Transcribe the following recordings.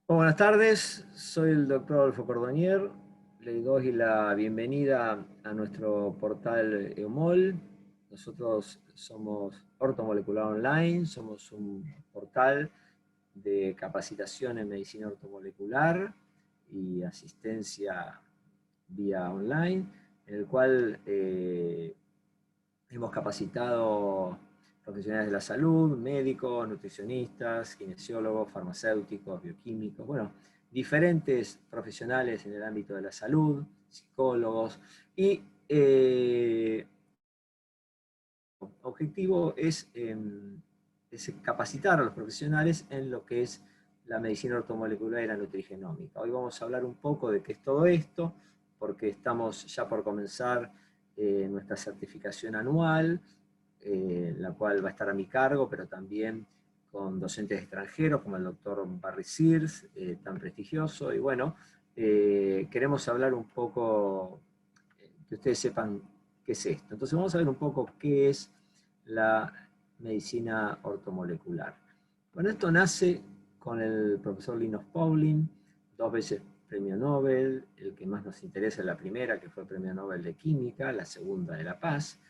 Buenas tardes, soy el doctor Adolfo Cordonier. Le doy la bienvenida a nuestro portal EOMOL. Nosotros somos Ortomolecular Online, somos un portal de capacitación en medicina ortomolecular y asistencia vía online, en el cual hemos capacitado profesionales de la salud, médicos, nutricionistas, kinesiólogos, farmacéuticos, bioquímicos, bueno, diferentes profesionales en el ámbito de la salud, psicólogos, y objetivo es capacitar a los profesionales en lo que es la medicina ortomolecular y la nutrigenómica. Hoy vamos a hablar un poco de qué es todo esto, porque estamos ya por comenzar nuestra certificación anual, la cual va a estar a mi cargo, pero también con docentes extranjeros, como el doctor Barry Sears, tan prestigioso. Y bueno, queremos hablar un poco, que ustedes sepan qué es esto. Entonces vamos a ver un poco qué es la medicina ortomolecular. Bueno, esto nace con el profesor Linus Pauling, 2 veces premio Nobel, el que más nos interesa es la primera, que fue premio Nobel de Química, la segunda de La Paz.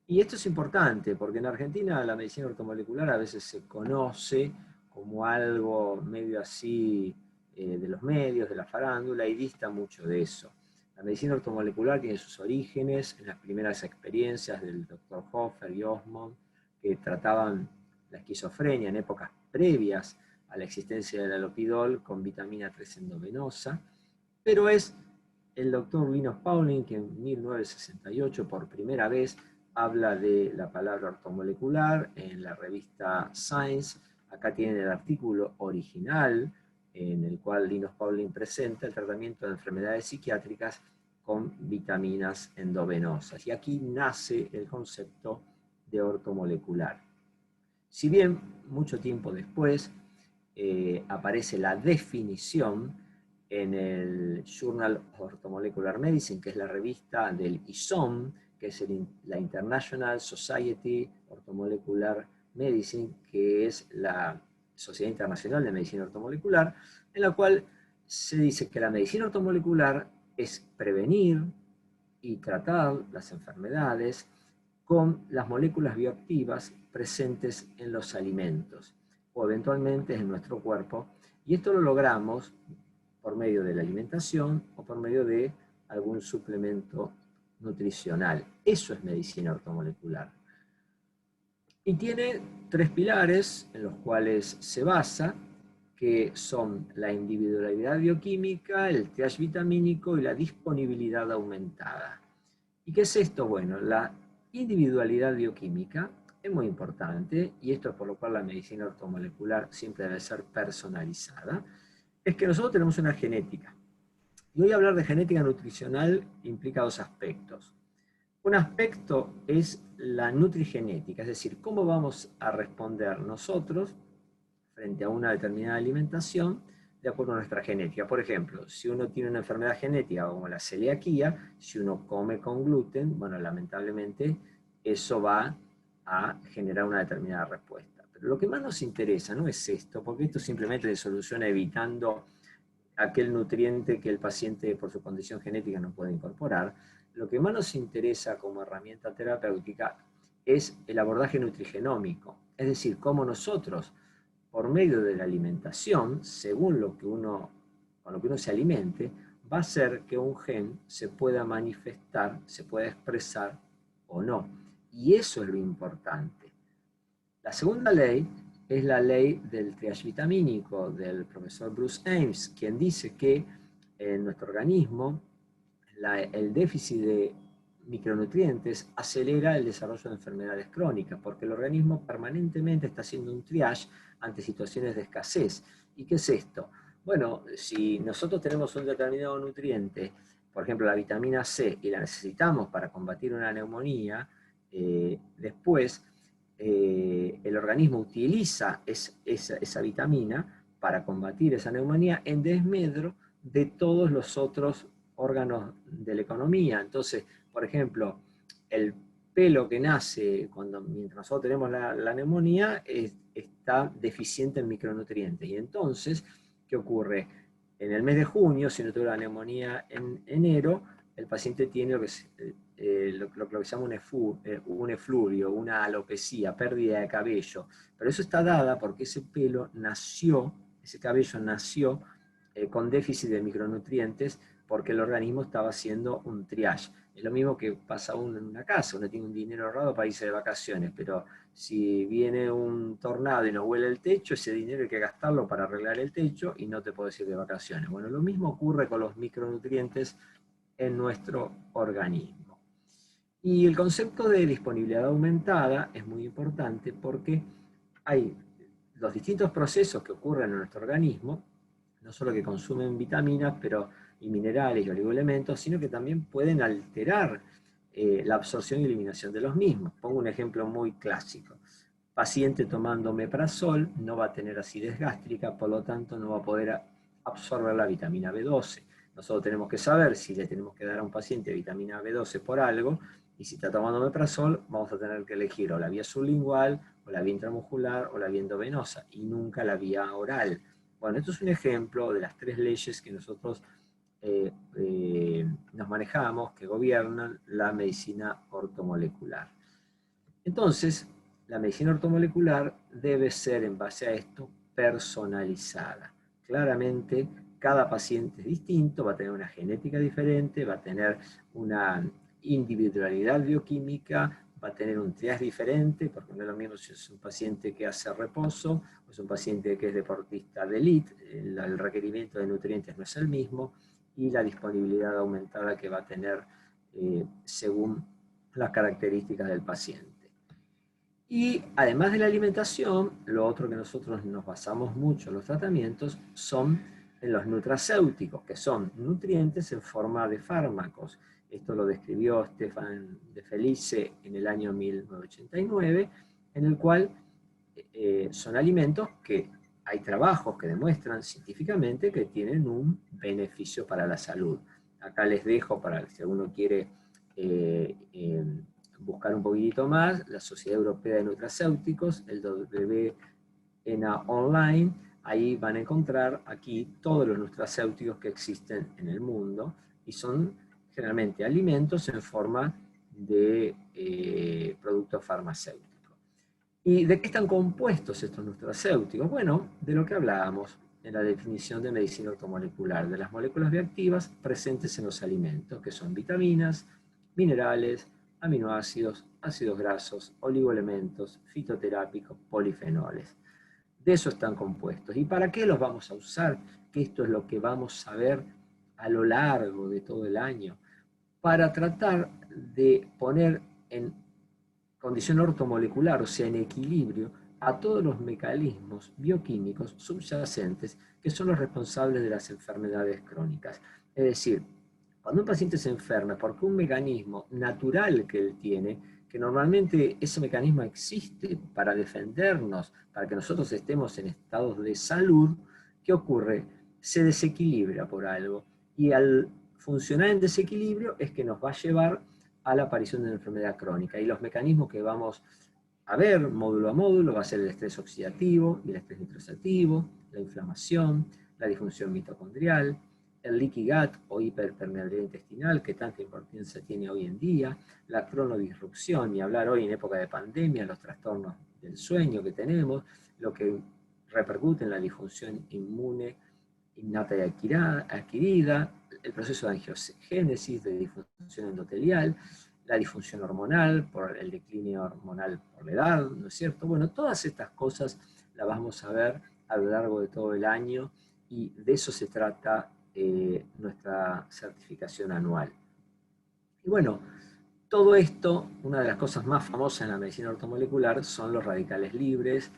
Y esto es importante, porque en Argentina la medicina ortomolecular a veces se conoce como algo medio así de los medios, de la farándula, y dista mucho de eso. La medicina ortomolecular tiene sus orígenes en las primeras experiencias del doctor Hoffer y Osmond, que trataban la esquizofrenia en épocas previas a la existencia del alopidol con vitamina 3 endovenosa, pero es el doctor Linus Pauling que en 1968 por primera vez habla de la palabra ortomolecular en la revista Science. Acá tienen el artículo original en el cual Linus Pauling presenta el tratamiento de enfermedades psiquiátricas con vitaminas endovenosas. Y aquí nace el concepto de ortomolecular. Si bien mucho tiempo después aparece la definición en el Journal of Orthomolecular Medicine, que es la revista del ISOM, que es la International Society Orthomolecular Medicine, que es la Sociedad Internacional de Medicina Ortomolecular, en la cual se dice que la medicina ortomolecular es prevenir y tratar las enfermedades con las moléculas bioactivas presentes en los alimentos o eventualmente en nuestro cuerpo. Y esto lo logramos por medio de la alimentación o por medio de algún suplemento nutricional. Eso es medicina ortomolecular. Y tiene 3 pilares en los cuales se basa, que son la individualidad bioquímica, el triage vitamínico y la disponibilidad aumentada. ¿Y qué es esto? Bueno, la individualidad bioquímica es muy importante, y esto es por lo cual la medicina ortomolecular siempre debe ser personalizada, es que nosotros tenemos una genética. Y hoy hablar de genética nutricional implica 2 aspectos. Un aspecto es la nutrigenética, es decir, cómo vamos a responder nosotros frente a una determinada alimentación de acuerdo a nuestra genética. Por ejemplo, si uno tiene una enfermedad genética como la celiaquía, si uno come con gluten, bueno, lamentablemente eso va a generar una determinada respuesta. Pero lo que más nos interesa no es esto, porque esto simplemente se soluciona evitando aquel nutriente que el paciente por su condición genética no puede incorporar. Lo que más nos interesa como herramienta terapéutica es el abordaje nutrigenómico, es decir, cómo nosotros, por medio de la alimentación, según con lo que uno se alimente, va a hacer que un gen se pueda manifestar, se pueda expresar o no. Y eso es lo importante. La segunda ley es la ley del triage vitamínico del profesor Bruce Ames, quien dice que en nuestro organismo el déficit de micronutrientes acelera el desarrollo de enfermedades crónicas, porque el organismo permanentemente está haciendo un triage ante situaciones de escasez. ¿Y qué es esto? Bueno, si nosotros tenemos un determinado nutriente, por ejemplo la vitamina C, y la necesitamos para combatir una neumonía, después el organismo utiliza esa vitamina para combatir esa neumonía en desmedro de todos los otros órganos de la economía. Entonces, por ejemplo, el pelo que nace mientras nosotros tenemos la neumonía está deficiente en micronutrientes. Y entonces, ¿Qué ocurre? En el mes de junio, si no tuvo la neumonía en enero, el paciente tiene lo que se llama un efluvio, una alopecia, pérdida de cabello. Pero eso está dada porque ese pelo nació, ese cabello nació con déficit de micronutrientes porque el organismo estaba haciendo un triage. Es lo mismo que pasa uno en una casa, uno tiene un dinero ahorrado para irse de vacaciones, pero si viene un tornado y nos huele el techo, ese dinero hay que gastarlo para arreglar el techo y no te puedes ir de vacaciones. Bueno, lo mismo ocurre con los micronutrientes en nuestro organismo. Y el concepto de disponibilidad aumentada es muy importante porque hay los distintos procesos que ocurren en nuestro organismo, no solo que consumen vitaminas y minerales y oligoelementos, sino que también pueden alterar la absorción y eliminación de los mismos. Pongo un ejemplo muy clásico. Paciente tomando omeprazol no va a tener acidez gástrica, por lo tanto no va a poder absorber la vitamina B12. Nosotros tenemos que saber si le tenemos que dar a un paciente vitamina B12 por algo, y si está tomando omeprazol, vamos a tener que elegir o la vía sublingual, o la vía intramuscular, o la vía endovenosa, y nunca la vía oral. Bueno, esto es un ejemplo de las 3 leyes que nosotros nos manejamos, que gobiernan la medicina ortomolecular. Entonces, la medicina ortomolecular debe ser, en base a esto, personalizada. Claramente, cada paciente es distinto, va a tener una genética diferente, va a tener una individualidad bioquímica, va a tener un triage diferente, porque no es lo mismo si es un paciente que hace reposo o es un paciente que es deportista de élite, el requerimiento de nutrientes no es el mismo, y la disponibilidad aumentada que va a tener según las características del paciente. Y además de la alimentación, lo otro que nosotros nos basamos mucho en los tratamientos son en los nutracéuticos, que son nutrientes en forma de fármacos. Esto lo describió Stefan de Felice en el año 1989, en el cual son alimentos que hay trabajos que demuestran científicamente que tienen un beneficio para la salud. Acá les dejo para si alguno quiere buscar un poquitito más, la Sociedad Europea de Nutracéuticos, el WNA Online, ahí van a encontrar aquí todos los nutracéuticos que existen en el mundo, y son generalmente alimentos en forma de productos farmacéuticos. ¿Y de qué están compuestos estos nutracéuticos? Bueno, de lo que hablábamos en la definición de medicina ortomolecular, de las moléculas bioactivas presentes en los alimentos, que son vitaminas, minerales, aminoácidos, ácidos grasos, oligoelementos, fitoterápicos, polifenoles. De eso están compuestos. ¿Y para qué los vamos a usar? Que esto es lo que vamos a ver a lo largo de todo el año, para tratar de poner en condición ortomolecular, o sea, en equilibrio, a todos los mecanismos bioquímicos subyacentes que son los responsables de las enfermedades crónicas. Es decir, cuando un paciente se enferma porque un mecanismo natural que él tiene, que normalmente ese mecanismo existe para defendernos, para que nosotros estemos en estados de salud, ¿qué ocurre? Se desequilibra por algo, y al funcionar en desequilibrio es que nos va a llevar a la aparición de una enfermedad crónica. Y los mecanismos que vamos a ver módulo a módulo va a ser el estrés oxidativo y el estrés nitroxidativo, la inflamación, la disfunción mitocondrial, el leaky gut o hiperpermeabilidad intestinal, que tanta importancia tiene hoy en día, la cronodisrupción, y hablar hoy en época de pandemia, los trastornos del sueño que tenemos, lo que repercute en la disfunción inmune innata y adquirida, el proceso de angiogénesis, de disfunción endotelial, la disfunción hormonal, por el declinio hormonal por la edad, ¿no es cierto? Bueno, todas estas cosas las vamos a ver a lo largo de todo el año, y de eso se trata nuestra certificación anual. Y bueno, todo esto, una de las cosas más famosas en la medicina ortomolecular son los radicales libres,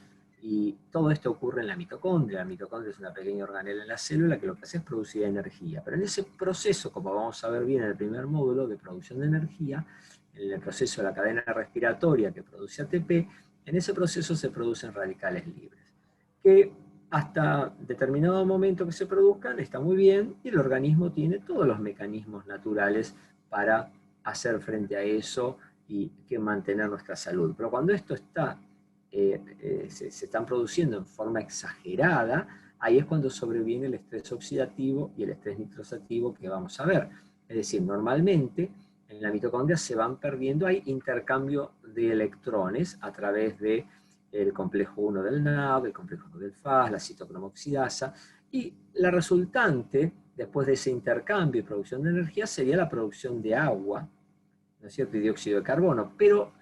y todo esto ocurre en la mitocondria. La mitocondria es una pequeña organela en la célula que lo que hace es producir energía. Pero en ese proceso, como vamos a ver bien en el primer módulo de producción de energía, en el proceso de la cadena respiratoria que produce ATP, en ese proceso se producen radicales libres, que hasta determinado momento que se produzcan está muy bien, y el organismo tiene todos los mecanismos naturales para hacer frente a eso y que mantener nuestra salud. Pero cuando esto está se están produciendo en forma exagerada, ahí es cuando sobreviene el estrés oxidativo y el estrés nitrosativo que vamos a ver. Es decir, normalmente en la mitocondria se van perdiendo, hay intercambio de electrones a través del complejo 1 del NAD, el complejo 1 del FAS, la citocromoxidasa, y la resultante, después de ese intercambio y producción de energía, sería la producción de agua, ¿no es cierto?, y dióxido de carbono, pero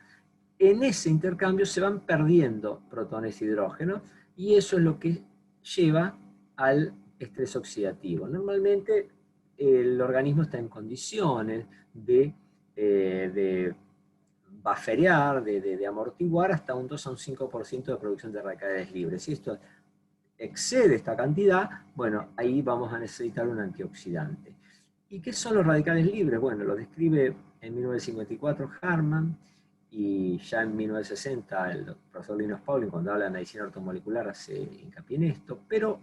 en ese intercambio se van perdiendo protones y hidrógenos, y eso es lo que lleva al estrés oxidativo. Normalmente el organismo está en condiciones de bufferear, de amortiguar hasta un 2 a un 5% de producción de radicales libres. Si esto excede esta cantidad, bueno, ahí vamos a necesitar un antioxidante. ¿Y qué son los radicales libres? Bueno, lo describe en 1954 Harman, y ya en 1960 el profesor Linus Pauling, cuando habla de medicina ortomolecular, hace hincapié en esto, pero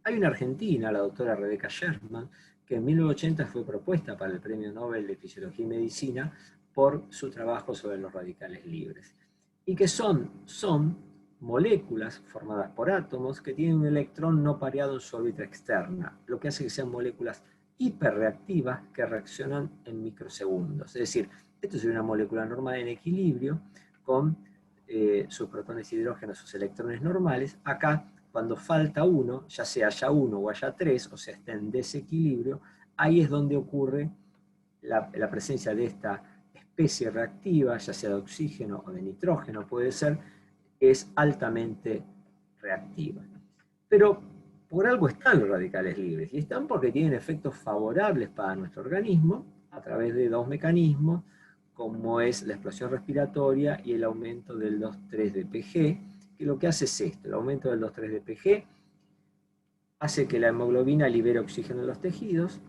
hay una argentina, la doctora Rebecca Sherman, que en 1980 fue propuesta para el Premio Nobel de Fisiología y Medicina por su trabajo sobre los radicales libres. ¿Y qué son? Son moléculas formadas por átomos que tienen un electrón no pareado en su órbita externa, lo que hace que sean moléculas hiperreactivas que reaccionan en microsegundos. Es decir, esto es una molécula normal en equilibrio con sus protones y hidrógenos, sus electrones normales. Acá, cuando falta uno, ya sea haya uno o haya tres, o sea, está en desequilibrio, ahí es donde ocurre la presencia de esta especie reactiva, ya sea de oxígeno o de nitrógeno, puede ser, es altamente reactiva. Pero por algo están los radicales libres, y están porque tienen efectos favorables para nuestro organismo a través de dos mecanismos, como es la explosión respiratoria y el aumento del 2,3-DPG, que lo que hace es esto: el aumento del 2,3-DPG hace que la hemoglobina libere oxígeno en los tejidos,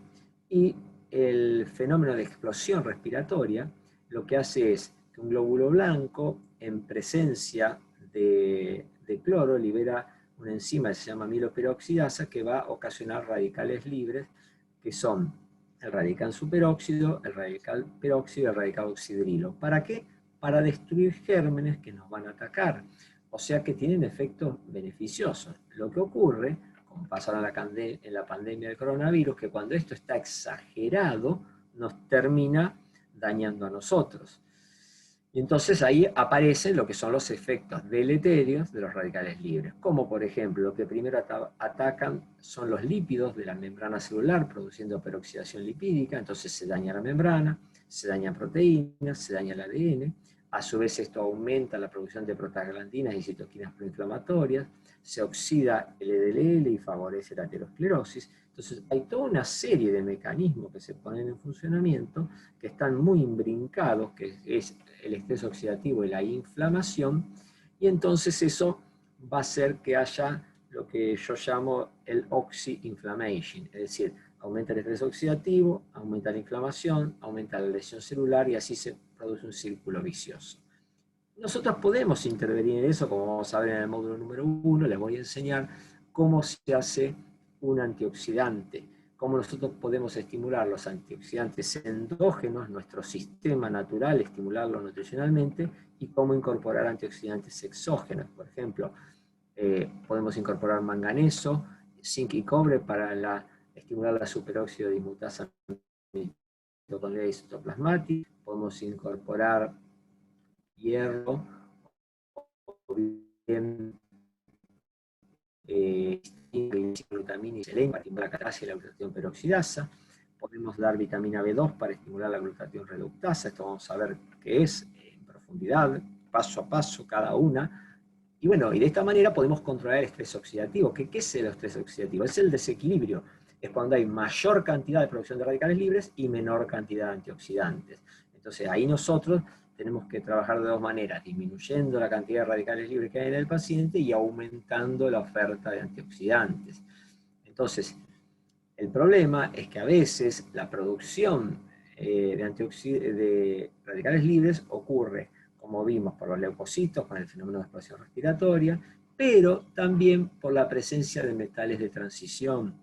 y el fenómeno de explosión respiratoria lo que hace es que un glóbulo blanco, en presencia de cloro, libera una enzima que se llama amiloperoxidasa, que va a ocasionar radicales libres, que son el radical superóxido, el radical peróxido y el radical oxidrilo. ¿Para qué? Para destruir gérmenes que nos van a atacar. O sea que tienen efectos beneficiosos. Lo que ocurre, como pasa en la pandemia del coronavirus, que cuando esto está exagerado, nos termina dañando a nosotros. Y entonces ahí aparecen lo que son los efectos deleterios de los radicales libres, como por ejemplo, lo que primero atacan son los lípidos de la membrana celular, produciendo peroxidación lipídica. Entonces se daña la membrana, se dañan proteínas, se daña el ADN, a su vez esto aumenta la producción de prostaglandinas y citoquinas proinflamatorias, se oxida el LDL y favorece la aterosclerosis. Entonces hay toda una serie de mecanismos que se ponen en funcionamiento, que están muy imbrincados, que es el estrés oxidativo y la inflamación, y entonces eso va a hacer que haya lo que yo llamo el oxy-inflammation, es decir, aumenta el estrés oxidativo, aumenta la inflamación, aumenta la lesión celular, y así se produce un círculo vicioso. Nosotros podemos intervenir en eso, como vamos a ver en el módulo número 1, les voy a enseñar cómo se hace un antioxidante, cómo nosotros podemos estimular los antioxidantes endógenos, nuestro sistema natural, estimularlo nutricionalmente, y cómo incorporar antioxidantes exógenos. Por ejemplo, podemos incorporar manganeso, zinc y cobre para estimular la superóxido dismutasa mitocondrial y citoplasmática. Podemos incorporar hierro, o bien glutamina y selenio para estimular la catasa y la glutatión peroxidasa. Podemos dar vitamina B2 para estimular la glutatión reductasa. Esto vamos a ver qué es en profundidad, paso a paso, cada una. Y bueno, y de esta manera podemos controlar el estrés oxidativo. ¿Qué es el estrés oxidativo? Es el desequilibrio. Es cuando hay mayor cantidad de producción de radicales libres y menor cantidad de antioxidantes. Entonces ahí nosotros tenemos que trabajar de dos maneras: disminuyendo la cantidad de radicales libres que hay en el paciente y aumentando la oferta de antioxidantes. Entonces, el problema es que a veces la producción de radicales libres ocurre, como vimos, por los leucocitos con el fenómeno de explosión respiratoria, pero también por la presencia de metales de transición.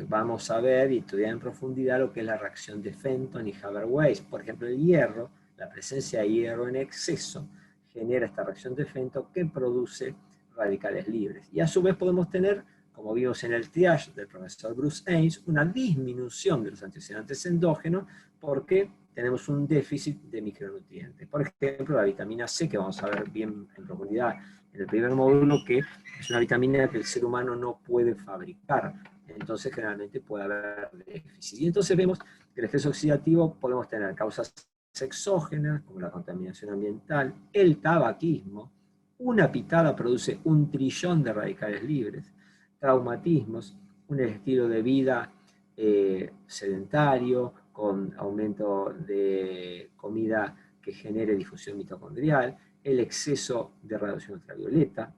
Vamos a ver y estudiar en profundidad lo que es la reacción de Fenton y Haber-Weiss. Por ejemplo, el hierro, la presencia de hierro en exceso genera esta reacción de Fenton que produce radicales libres. Y a su vez podemos tener como vimos en el triage del profesor Bruce Ames, una disminución de los antioxidantes endógenos porque tenemos un déficit de micronutrientes. Por ejemplo, la vitamina C, que vamos a ver bien en profundidad en el primer módulo, que es una vitamina que el ser humano no puede fabricar. Entonces, generalmente puede haber déficit. Y entonces vemos que el estrés oxidativo podemos tener causas exógenas, como la contaminación ambiental, el tabaquismo. Una pitada produce 1 trillón de radicales libres, traumatismos, un estilo de vida sedentario, con aumento de comida que genere difusión mitocondrial, el exceso de radiación ultravioleta,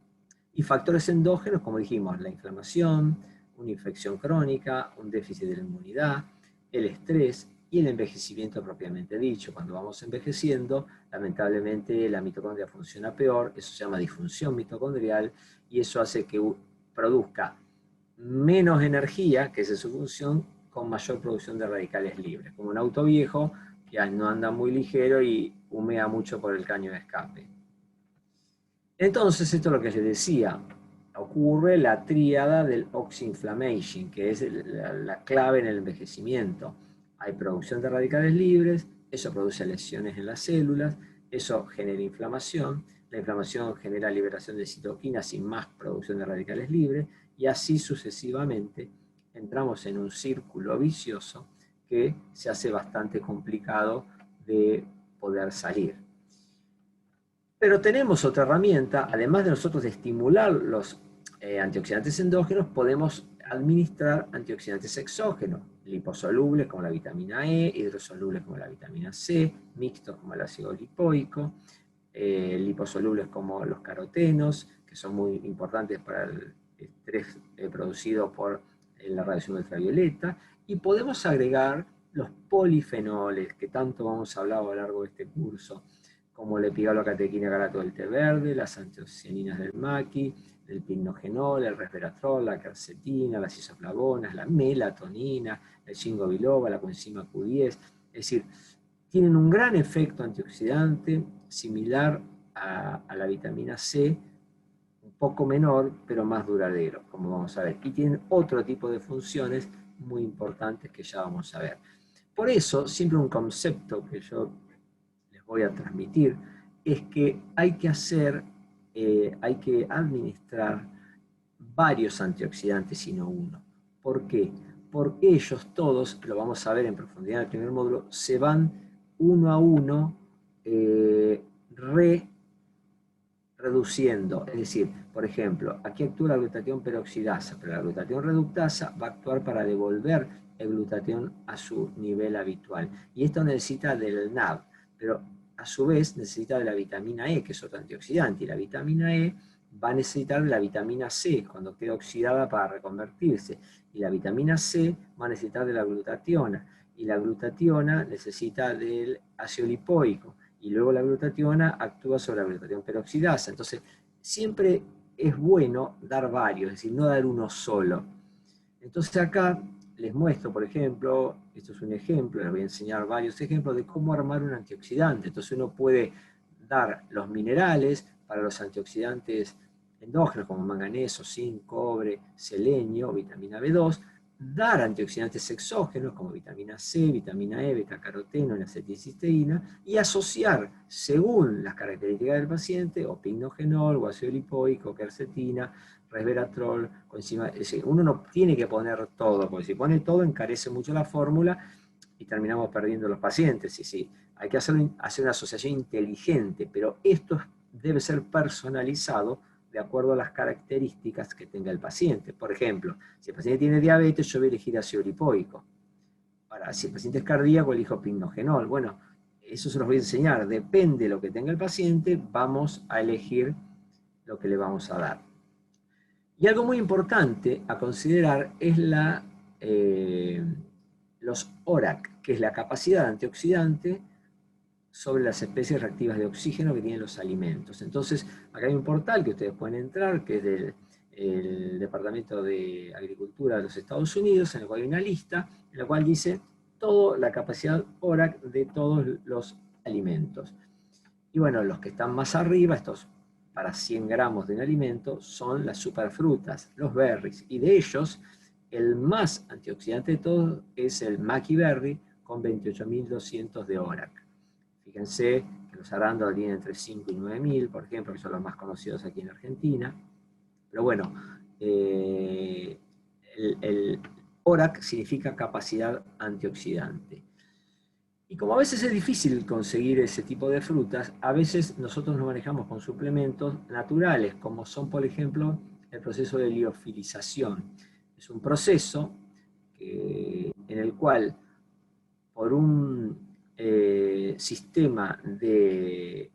y factores endógenos, como dijimos, la inflamación, una infección crónica, un déficit de la inmunidad, el estrés y el envejecimiento propiamente dicho. Cuando vamos envejeciendo, lamentablemente la mitocondria funciona peor, eso se llama disfunción mitocondrial, y eso hace que produzca menos energía, que esa es su función, con mayor producción de radicales libres, como un auto viejo que no anda muy ligero y humea mucho por el caño de escape. Entonces, esto es lo que les decía, ocurre la tríada del oxy-inflammation, que es la clave en el envejecimiento. Hay producción de radicales libres, eso produce lesiones en las células, eso genera inflamación, la inflamación genera liberación de citoquinas y más producción de radicales libres, y así sucesivamente entramos en un círculo vicioso que se hace bastante complicado de poder salir. Pero tenemos otra herramienta, además de nosotros de estimular los antioxidantes endógenos, podemos administrar antioxidantes exógenos, liposolubles como la vitamina E, hidrosolubles como la vitamina C, mixtos como el ácido lipoico, liposolubles como los carotenos, que son muy importantes para el estrés producido por la radiación ultravioleta, y podemos agregar los polifenoles, que tanto vamos a hablar a lo largo de este curso, como la epigalocatequina galato del té verde, las antocianinas del maqui, el pinogenol, el resveratrol, la quercetina, las isoflavonas, la melatonina, el ginkgo biloba, la coenzima Q10, es decir, tienen un gran efecto antioxidante, similar a la vitamina C, un poco menor, pero más duradero, como vamos a ver. Y tienen otro tipo de funciones muy importantes que ya vamos a ver. Por eso, siempre un concepto que yo les voy a transmitir es que hay que hay que administrar varios antioxidantes y no uno. ¿Por qué? Porque ellos todos, lo vamos a ver en profundidad en el primer módulo, se van uno a uno reduciendo. Es decir, por ejemplo, aquí actúa la glutatión peroxidasa, pero la glutatión reductasa va a actuar para devolver el glutatión a su nivel habitual. Y esto necesita del NAD, pero a su vez necesita de la vitamina E, que es otro antioxidante, y la vitamina E va a necesitar de la vitamina C cuando queda oxidada para reconvertirse, y la vitamina C va a necesitar de la glutationa, y la glutationa necesita del ácido lipoico, y luego la glutationa actúa sobre la glutatión peroxidasa. Entonces, siempre es bueno dar varios, es decir, no dar uno solo. Entonces acá les muestro, por ejemplo, esto es un ejemplo, les voy a enseñar varios ejemplos de cómo armar un antioxidante. Entonces uno puede dar los minerales para los antioxidantes endógenos, como manganeso, zinc, cobre, selenio, vitamina B2, dar antioxidantes exógenos como vitamina C, vitamina E, betacaroteno, N-acetilcisteína, y asociar, según las características del paciente, o pignogenol, o ácido lipoico, quercetina, resveratrol, coenzima. Es decir, uno no tiene que poner todo, porque si pone todo encarece mucho la fórmula y terminamos perdiendo los pacientes. Y sí, hay que hacer una asociación inteligente, pero esto debe ser personalizado de acuerdo a las características que tenga el paciente. Por ejemplo, si el paciente tiene diabetes, yo voy a elegir ácido lipoico. Ahora, si el paciente es cardíaco, elijo pignogenol. Bueno, eso se los voy a enseñar. Depende de lo que tenga el paciente, vamos a elegir lo que le vamos a dar. Y algo muy importante a considerar es los ORAC, que es la capacidad antioxidante sobre las especies reactivas de oxígeno que tienen los alimentos. Entonces, acá hay un portal que ustedes pueden entrar, que es del Departamento de Agricultura de los Estados Unidos, en el cual hay una lista, en la cual dice toda la capacidad ORAC de todos los alimentos. Y bueno, los que están más arriba, estos para 100 gramos de un alimento son las superfrutas, los berries, y de ellos el más antioxidante de todos es el maqui berry con 28.200 de ORAC. Fíjense que los arándanos tienen entre 5 y 9.000, por ejemplo, que son los más conocidos aquí en Argentina. Pero bueno, el ORAC significa capacidad antioxidante. Y como a veces es difícil conseguir ese tipo de frutas, a veces nosotros nos manejamos con suplementos naturales, como son, por ejemplo, el proceso de liofilización. Es un proceso en el cual, por un sistema de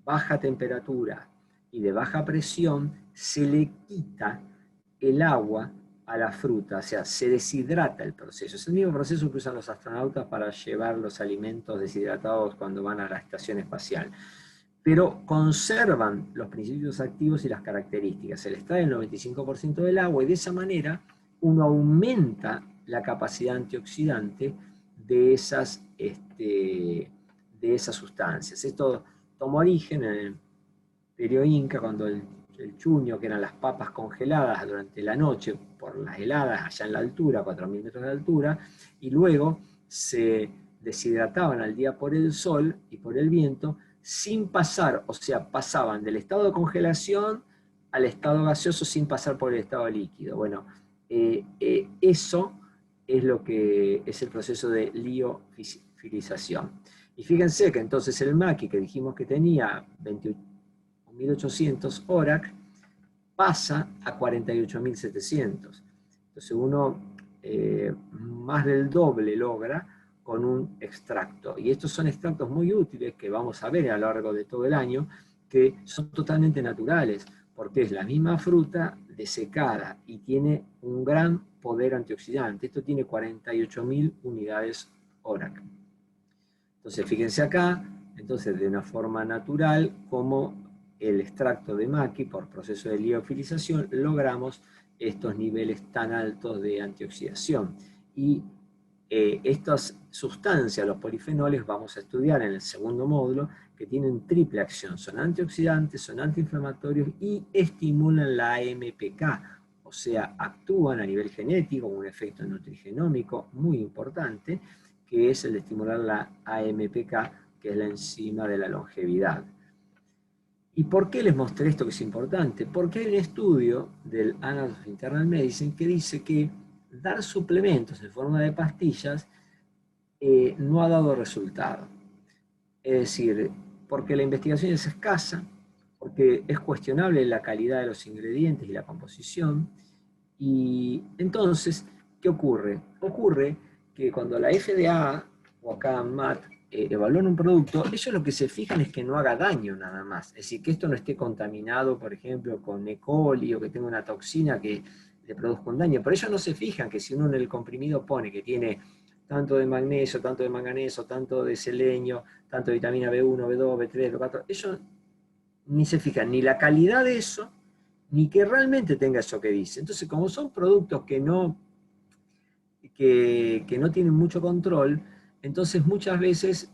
baja temperatura y de baja presión, se le quita el agua a la fruta, o sea, se deshidrata el proceso. Es el mismo proceso que usan los astronautas para llevar los alimentos deshidratados cuando van a la estación espacial. Pero conservan los principios activos y las características. Se le extrae el 95% del agua y de esa manera uno aumenta la capacidad antioxidante de esas sustancias. Esto tomó origen en el periodo Inca, cuando el chuño, que eran las papas congeladas durante la noche por las heladas allá en la altura, 4.000 metros de altura, y luego se deshidrataban al día por el sol y por el viento, sin pasar, o sea, pasaban del estado de congelación al estado gaseoso sin pasar por el estado líquido. Bueno, eso es lo que es el proceso de liofilización. Y fíjense que entonces el maqui, que dijimos que tenía 28.800 ORAC, pasa a 48.700. Entonces uno más del doble logra con un extracto. Y estos son extractos muy útiles que vamos a ver a lo largo de todo el año, que son totalmente naturales, porque es la misma fruta desecada y tiene un gran poder antioxidante. Esto tiene 48.000 unidades ORAC. Entonces, fíjense acá, entonces de una forma natural, como el extracto de maqui, por proceso de liofilización, logramos estos niveles tan altos de antioxidación. Y estas sustancias, los polifenoles, vamos a estudiar en el segundo módulo, que tienen triple acción. Son antioxidantes, son antiinflamatorios y estimulan la AMPK, o sea, actúan a nivel genético, un efecto nutrigenómico muy importante, que es el de estimular la AMPK, que es la enzima de la longevidad. ¿Y por qué les mostré esto que es importante? Porque hay un estudio del Annals of Internal Medicine que dice que dar suplementos en forma de pastillas no ha dado resultado. Es decir, porque la investigación es escasa, porque es cuestionable la calidad de los ingredientes y la composición. Y entonces, ¿qué ocurre? Ocurre que cuando la FDA o acá MAT evalúan un producto, ellos lo que se fijan es que no haga daño nada más. Es decir, que esto no esté contaminado, por ejemplo, con E. coli o que tenga una toxina que le produzca un daño. Pero ellos no se fijan que si uno en el comprimido pone que tiene tanto de magnesio, tanto de manganeso, tanto de selenio, tanto de vitamina B1, B2, B3, B4, ellos ni se fijan ni la calidad de eso, ni que realmente tenga eso que dice. Entonces, como son productos que no tienen mucho control, entonces muchas veces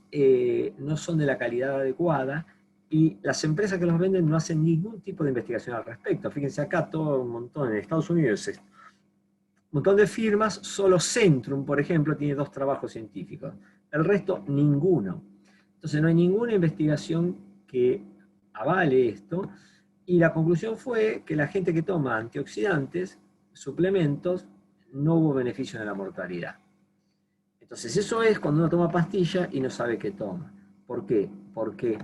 no son de la calidad adecuada y las empresas que los venden no hacen ningún tipo de investigación al respecto. Fíjense acá todo un montón, en Estados Unidos, un montón de firmas, solo Centrum, por ejemplo, tiene 2 trabajos científicos, el resto ninguno. Entonces no hay ninguna investigación que avale esto, y la conclusión fue que la gente que toma antioxidantes, suplementos, no hubo beneficio en la mortalidad. Entonces eso es cuando uno toma pastilla y no sabe qué toma. ¿Por qué? Porque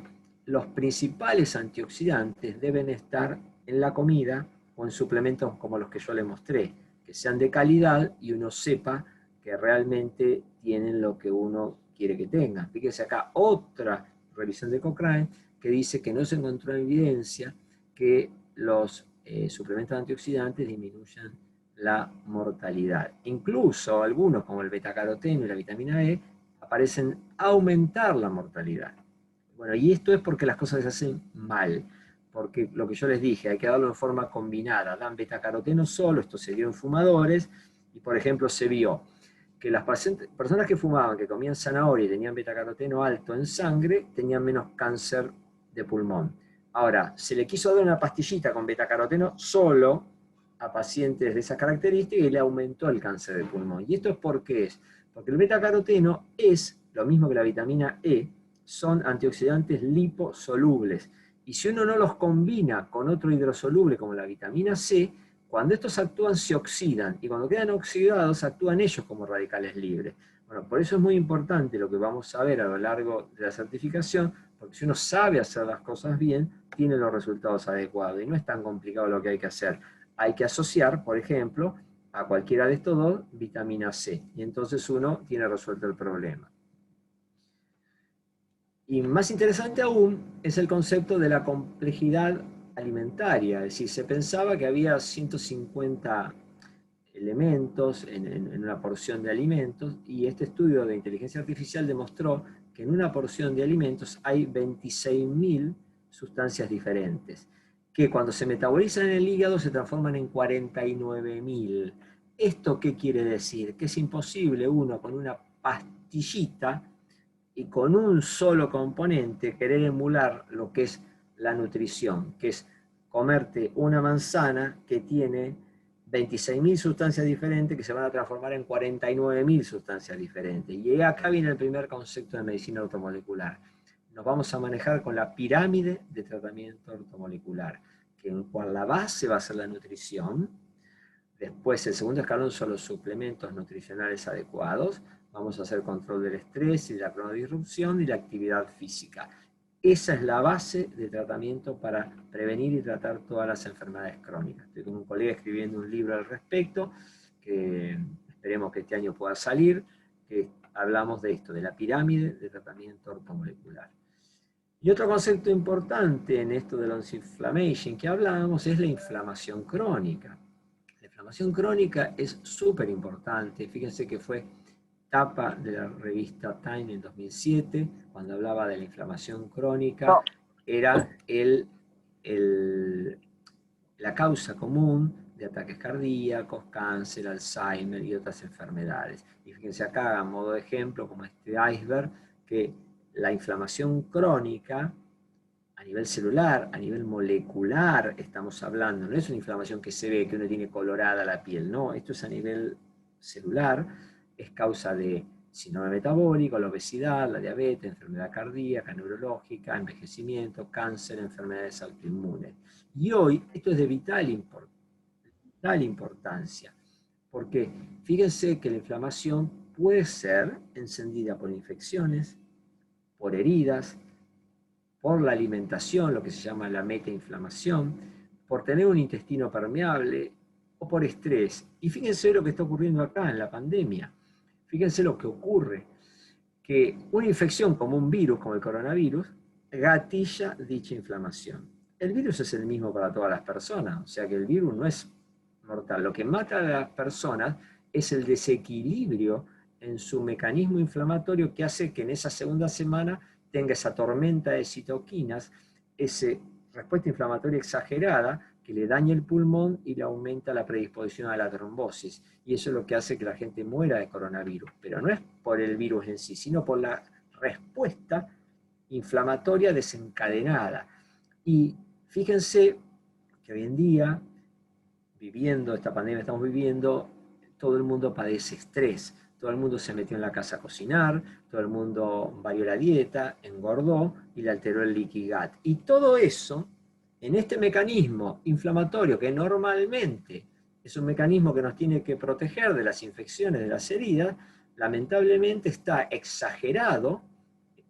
los principales antioxidantes deben estar en la comida o en suplementos como los que yo les mostré, que sean de calidad y uno sepa que realmente tienen lo que uno quiere que tengan. Fíjense acá otra revisión de Cochrane que dice que no se encontró evidencia que los suplementos antioxidantes disminuyan la mortalidad. Incluso algunos, como el betacaroteno y la vitamina E, aparecen aumentar la mortalidad. Bueno, y esto es porque las cosas se hacen mal, porque lo que yo les dije, hay que darlo en forma combinada. Dan betacaroteno solo, esto se dio en fumadores, y por ejemplo se vio que las personas que fumaban, que comían zanahoria y tenían betacaroteno alto en sangre, tenían menos cáncer de pulmón. Ahora, se le quiso dar una pastillita con betacaroteno solo a pacientes de esas características y le aumentó el cáncer de pulmón. ¿Y esto es por qué es? Porque el betacaroteno es, lo mismo que la vitamina E, son antioxidantes liposolubles. Y si uno no los combina con otro hidrosoluble como la vitamina C, cuando estos actúan se oxidan, y cuando quedan oxidados actúan ellos como radicales libres. Bueno, por eso es muy importante lo que vamos a ver a lo largo de la certificación, porque si uno sabe hacer las cosas bien, tiene los resultados adecuados, y no es tan complicado lo que hay que hacer. Hay que asociar, por ejemplo, a cualquiera de estos dos vitamina C, y entonces uno tiene resuelto el problema. Y más interesante aún es el concepto de la complejidad alimentaria, es decir, se pensaba que había 150 elementos en una porción de alimentos, y este estudio de inteligencia artificial demostró que en una porción de alimentos hay 26.000 sustancias diferentes, que cuando se metabolizan en el hígado se transforman en 49.000. ¿Esto qué quiere decir? Que es imposible uno con una pastillita y con un solo componente querer emular lo que es la nutrición, que es comerte una manzana que tiene 26.000 sustancias diferentes que se van a transformar en 49.000 sustancias diferentes. Y acá viene el primer concepto de medicina ortomolecular. Nos vamos a manejar con la pirámide de tratamiento ortomolecular, que en cual la base va a ser la nutrición. Después, el segundo escalón son los suplementos nutricionales adecuados. Vamos a hacer control del estrés y de la cronodisrupción y la actividad física. Esa es la base de tratamiento para prevenir y tratar todas las enfermedades crónicas. Estoy con un colega escribiendo un libro al respecto, que esperemos que este año pueda salir, que hablamos de esto, de la pirámide de tratamiento ortomolecular. Y otro concepto importante en esto de la inflammation que hablamos es la inflamación crónica. La inflamación crónica es súper importante. Fíjense que fue tapa de la revista Time en 2007, cuando hablaba de la inflamación crónica, era la causa común de ataques cardíacos, cáncer, Alzheimer y otras enfermedades. Y fíjense acá, a modo de ejemplo, como este iceberg, que la inflamación crónica a nivel celular, a nivel molecular estamos hablando, no es una inflamación que se ve, que uno tiene colorada la piel, no, esto es a nivel celular, es causa de síndrome metabólico, la obesidad, la diabetes, enfermedad cardíaca, neurológica, envejecimiento, cáncer, enfermedades autoinmunes. Y hoy esto es de vital importancia, porque fíjense que la inflamación puede ser encendida por infecciones, por heridas, por la alimentación, lo que se llama la metainflamación, por tener un intestino permeable o por estrés. Y fíjense lo que está ocurriendo acá en la pandemia. Fíjense lo que ocurre, que una infección como un virus, como el coronavirus, gatilla dicha inflamación. El virus es el mismo para todas las personas, o sea que el virus no es mortal. Lo que mata a las personas es el desequilibrio en su mecanismo inflamatorio que hace que en esa segunda semana tenga esa tormenta de citoquinas, esa respuesta inflamatoria exagerada que le daña el pulmón y le aumenta la predisposición a la trombosis. Y eso es lo que hace que la gente muera de coronavirus. Pero no es por el virus en sí, sino por la respuesta inflamatoria desencadenada. Y fíjense que hoy en día, viviendo esta pandemia que estamos viviendo, todo el mundo padece estrés. Todo el mundo se metió en la casa a cocinar, todo el mundo varió la dieta, engordó y le alteró el leaky gut. Y todo eso, en este mecanismo inflamatorio que normalmente es un mecanismo que nos tiene que proteger de las infecciones, de las heridas, lamentablemente está exagerado,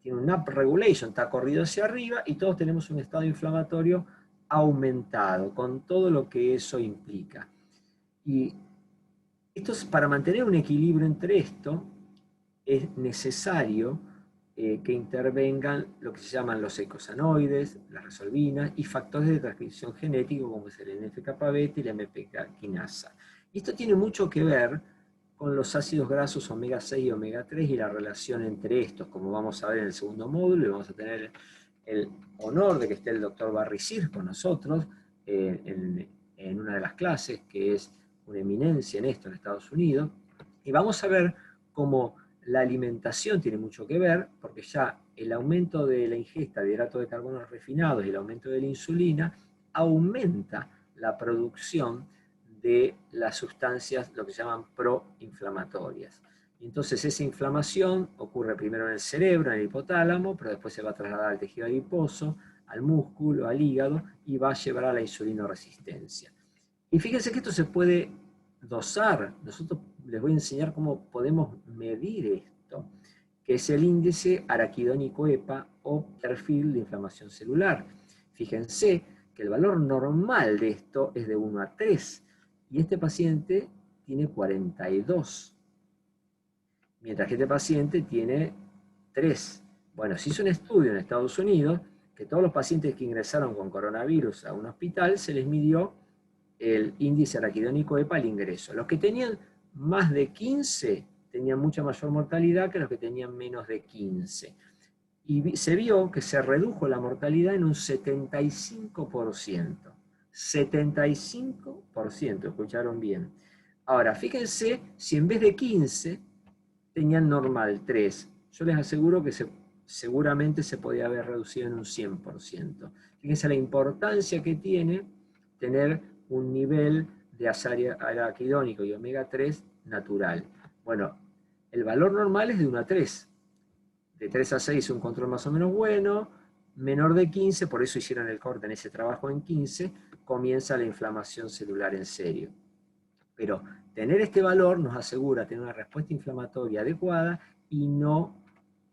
tiene un upregulation, está corrido hacia arriba y todos tenemos un estado inflamatorio aumentado, con todo lo que eso implica. Y esto es, para mantener un equilibrio entre esto, es necesario que intervengan lo que se llaman los eicosanoides, las resolvinas y factores de transcripción genético como es el NF-κB y la MPK quinasa. Y esto tiene mucho que ver con los ácidos grasos omega 6 y omega 3 y la relación entre estos, como vamos a ver en el segundo módulo, y vamos a tener el honor de que esté el doctor Barry Sears con nosotros en una de las clases, que es una eminencia en esto en Estados Unidos, y vamos a ver cómo la alimentación tiene mucho que ver, porque ya el aumento de la ingesta de hidratos de carbono refinados y el aumento de la insulina aumenta la producción de las sustancias, lo que se llaman proinflamatorias. Entonces esa inflamación ocurre primero en el cerebro, en el hipotálamo, pero después se va a trasladar al tejido adiposo, al músculo, al hígado, y va a llevar a la insulinoresistencia. Y fíjense que esto se puede dosar. Nosotros les voy a enseñar cómo podemos medir esto, que es el índice araquidónico-EPA o perfil de inflamación celular. Fíjense que el valor normal de esto es de 1 a 3, y este paciente tiene 42, mientras que este paciente tiene 3. Bueno, se hizo un estudio en Estados Unidos que todos los pacientes que ingresaron con coronavirus a un hospital se les midió el índice araquidónico EPA al ingreso. Los que tenían más de 15 tenían mucha mayor mortalidad que los que tenían menos de 15. Y se vio que se redujo la mortalidad en un 75%. 75%, escucharon bien. Ahora, fíjense, si en vez de 15 tenían normal 3, yo les aseguro que seguramente se podía haber reducido en un 100%. Fíjense la importancia que tiene tener un nivel de ácido araquidónico y omega 3 natural. Bueno, el valor normal es de 1 a 3. De 3 a 6 un control más o menos bueno, menor de 15, por eso hicieron el corte en ese trabajo en 15, comienza la inflamación celular en serio. Pero tener este valor nos asegura tener una respuesta inflamatoria adecuada y no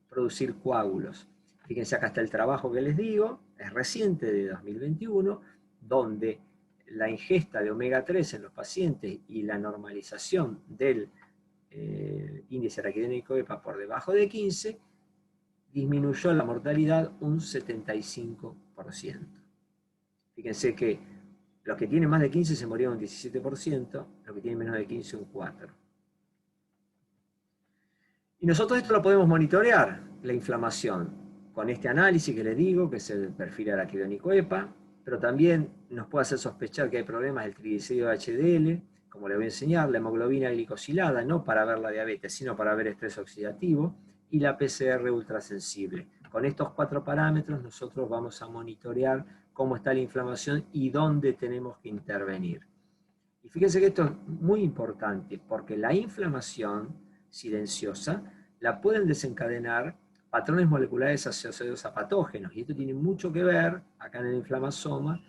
producir coágulos. Fíjense, acá está el trabajo que les digo, es reciente, de 2021, donde la ingesta de omega 3 en los pacientes y la normalización del índice araquidónico EPA por debajo de 15 disminuyó la mortalidad un 75%. Fíjense que los que tienen más de 15 se morían un 17%, los que tienen menos de 15 un 4%. Y nosotros esto lo podemos monitorear, la inflamación, con este análisis que les digo, que es el perfil araquidónico EPA, pero también nos puede hacer sospechar que hay problemas del triglicérido HDL, como les voy a enseñar, la hemoglobina glicosilada, no para ver la diabetes, sino para ver estrés oxidativo, y la PCR ultrasensible. Con estos 4 parámetros nosotros vamos a monitorear cómo está la inflamación y dónde tenemos que intervenir. Y fíjense que esto es muy importante, porque la inflamación silenciosa la pueden desencadenar patrones moleculares asociados a patógenos, y esto tiene mucho que ver, acá en el inflamasoma,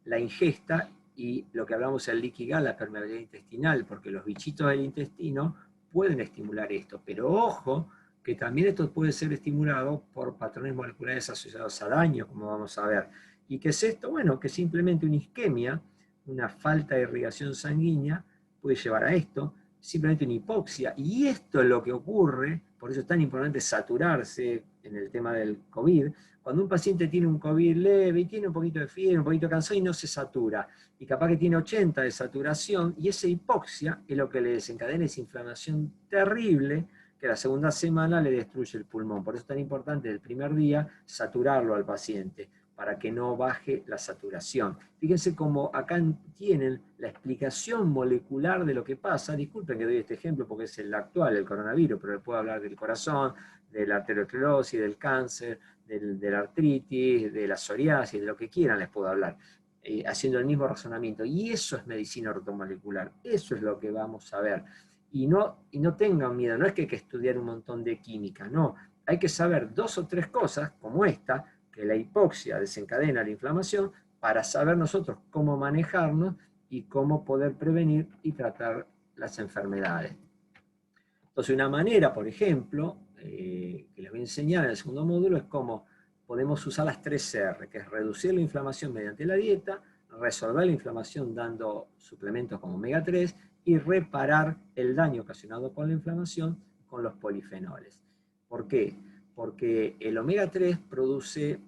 la ingesta y lo que hablamos del leaky gut, la permeabilidad intestinal, porque los bichitos del intestino pueden estimular esto, pero ojo, que también esto puede ser estimulado por patrones moleculares asociados a daño, como vamos a ver. ¿Y qué es esto? Bueno, que simplemente una isquemia, una falta de irrigación sanguínea, puede llevar a esto, simplemente una hipoxia, y esto es lo que ocurre, por eso es tan importante saturarse en el tema del COVID, cuando un paciente tiene un COVID leve y tiene un poquito de fiebre, un poquito cansado y no se satura, y capaz que tiene 80 de saturación, y esa hipoxia es lo que le desencadena esa inflamación terrible, que la segunda semana le destruye el pulmón. Por eso es tan importante el primer día saturarlo al paciente, para que no baje la saturación. Fíjense cómo acá tienen la explicación molecular de lo que pasa. Disculpen que doy este ejemplo porque es el actual, el coronavirus, pero les puedo hablar del corazón, de la arteriosclerosis, del cáncer, de la artritis, de la psoriasis, de lo que quieran les puedo hablar, haciendo el mismo razonamiento. Y eso es medicina ortomolecular, eso es lo que vamos a ver. Y no tengan miedo, no es que hay que estudiar un montón de química, no. Hay que saber 2 o 3 cosas, como esta, que la hipoxia desencadena la inflamación, para saber nosotros cómo manejarnos y cómo poder prevenir y tratar las enfermedades. Entonces, una manera, por ejemplo, que les voy a enseñar en el segundo módulo, es cómo podemos usar las 3 R, que es reducir la inflamación mediante la dieta, resolver la inflamación dando suplementos como omega 3 y reparar el daño ocasionado por la inflamación con los polifenoles. ¿Por qué? Porque el omega 3 produce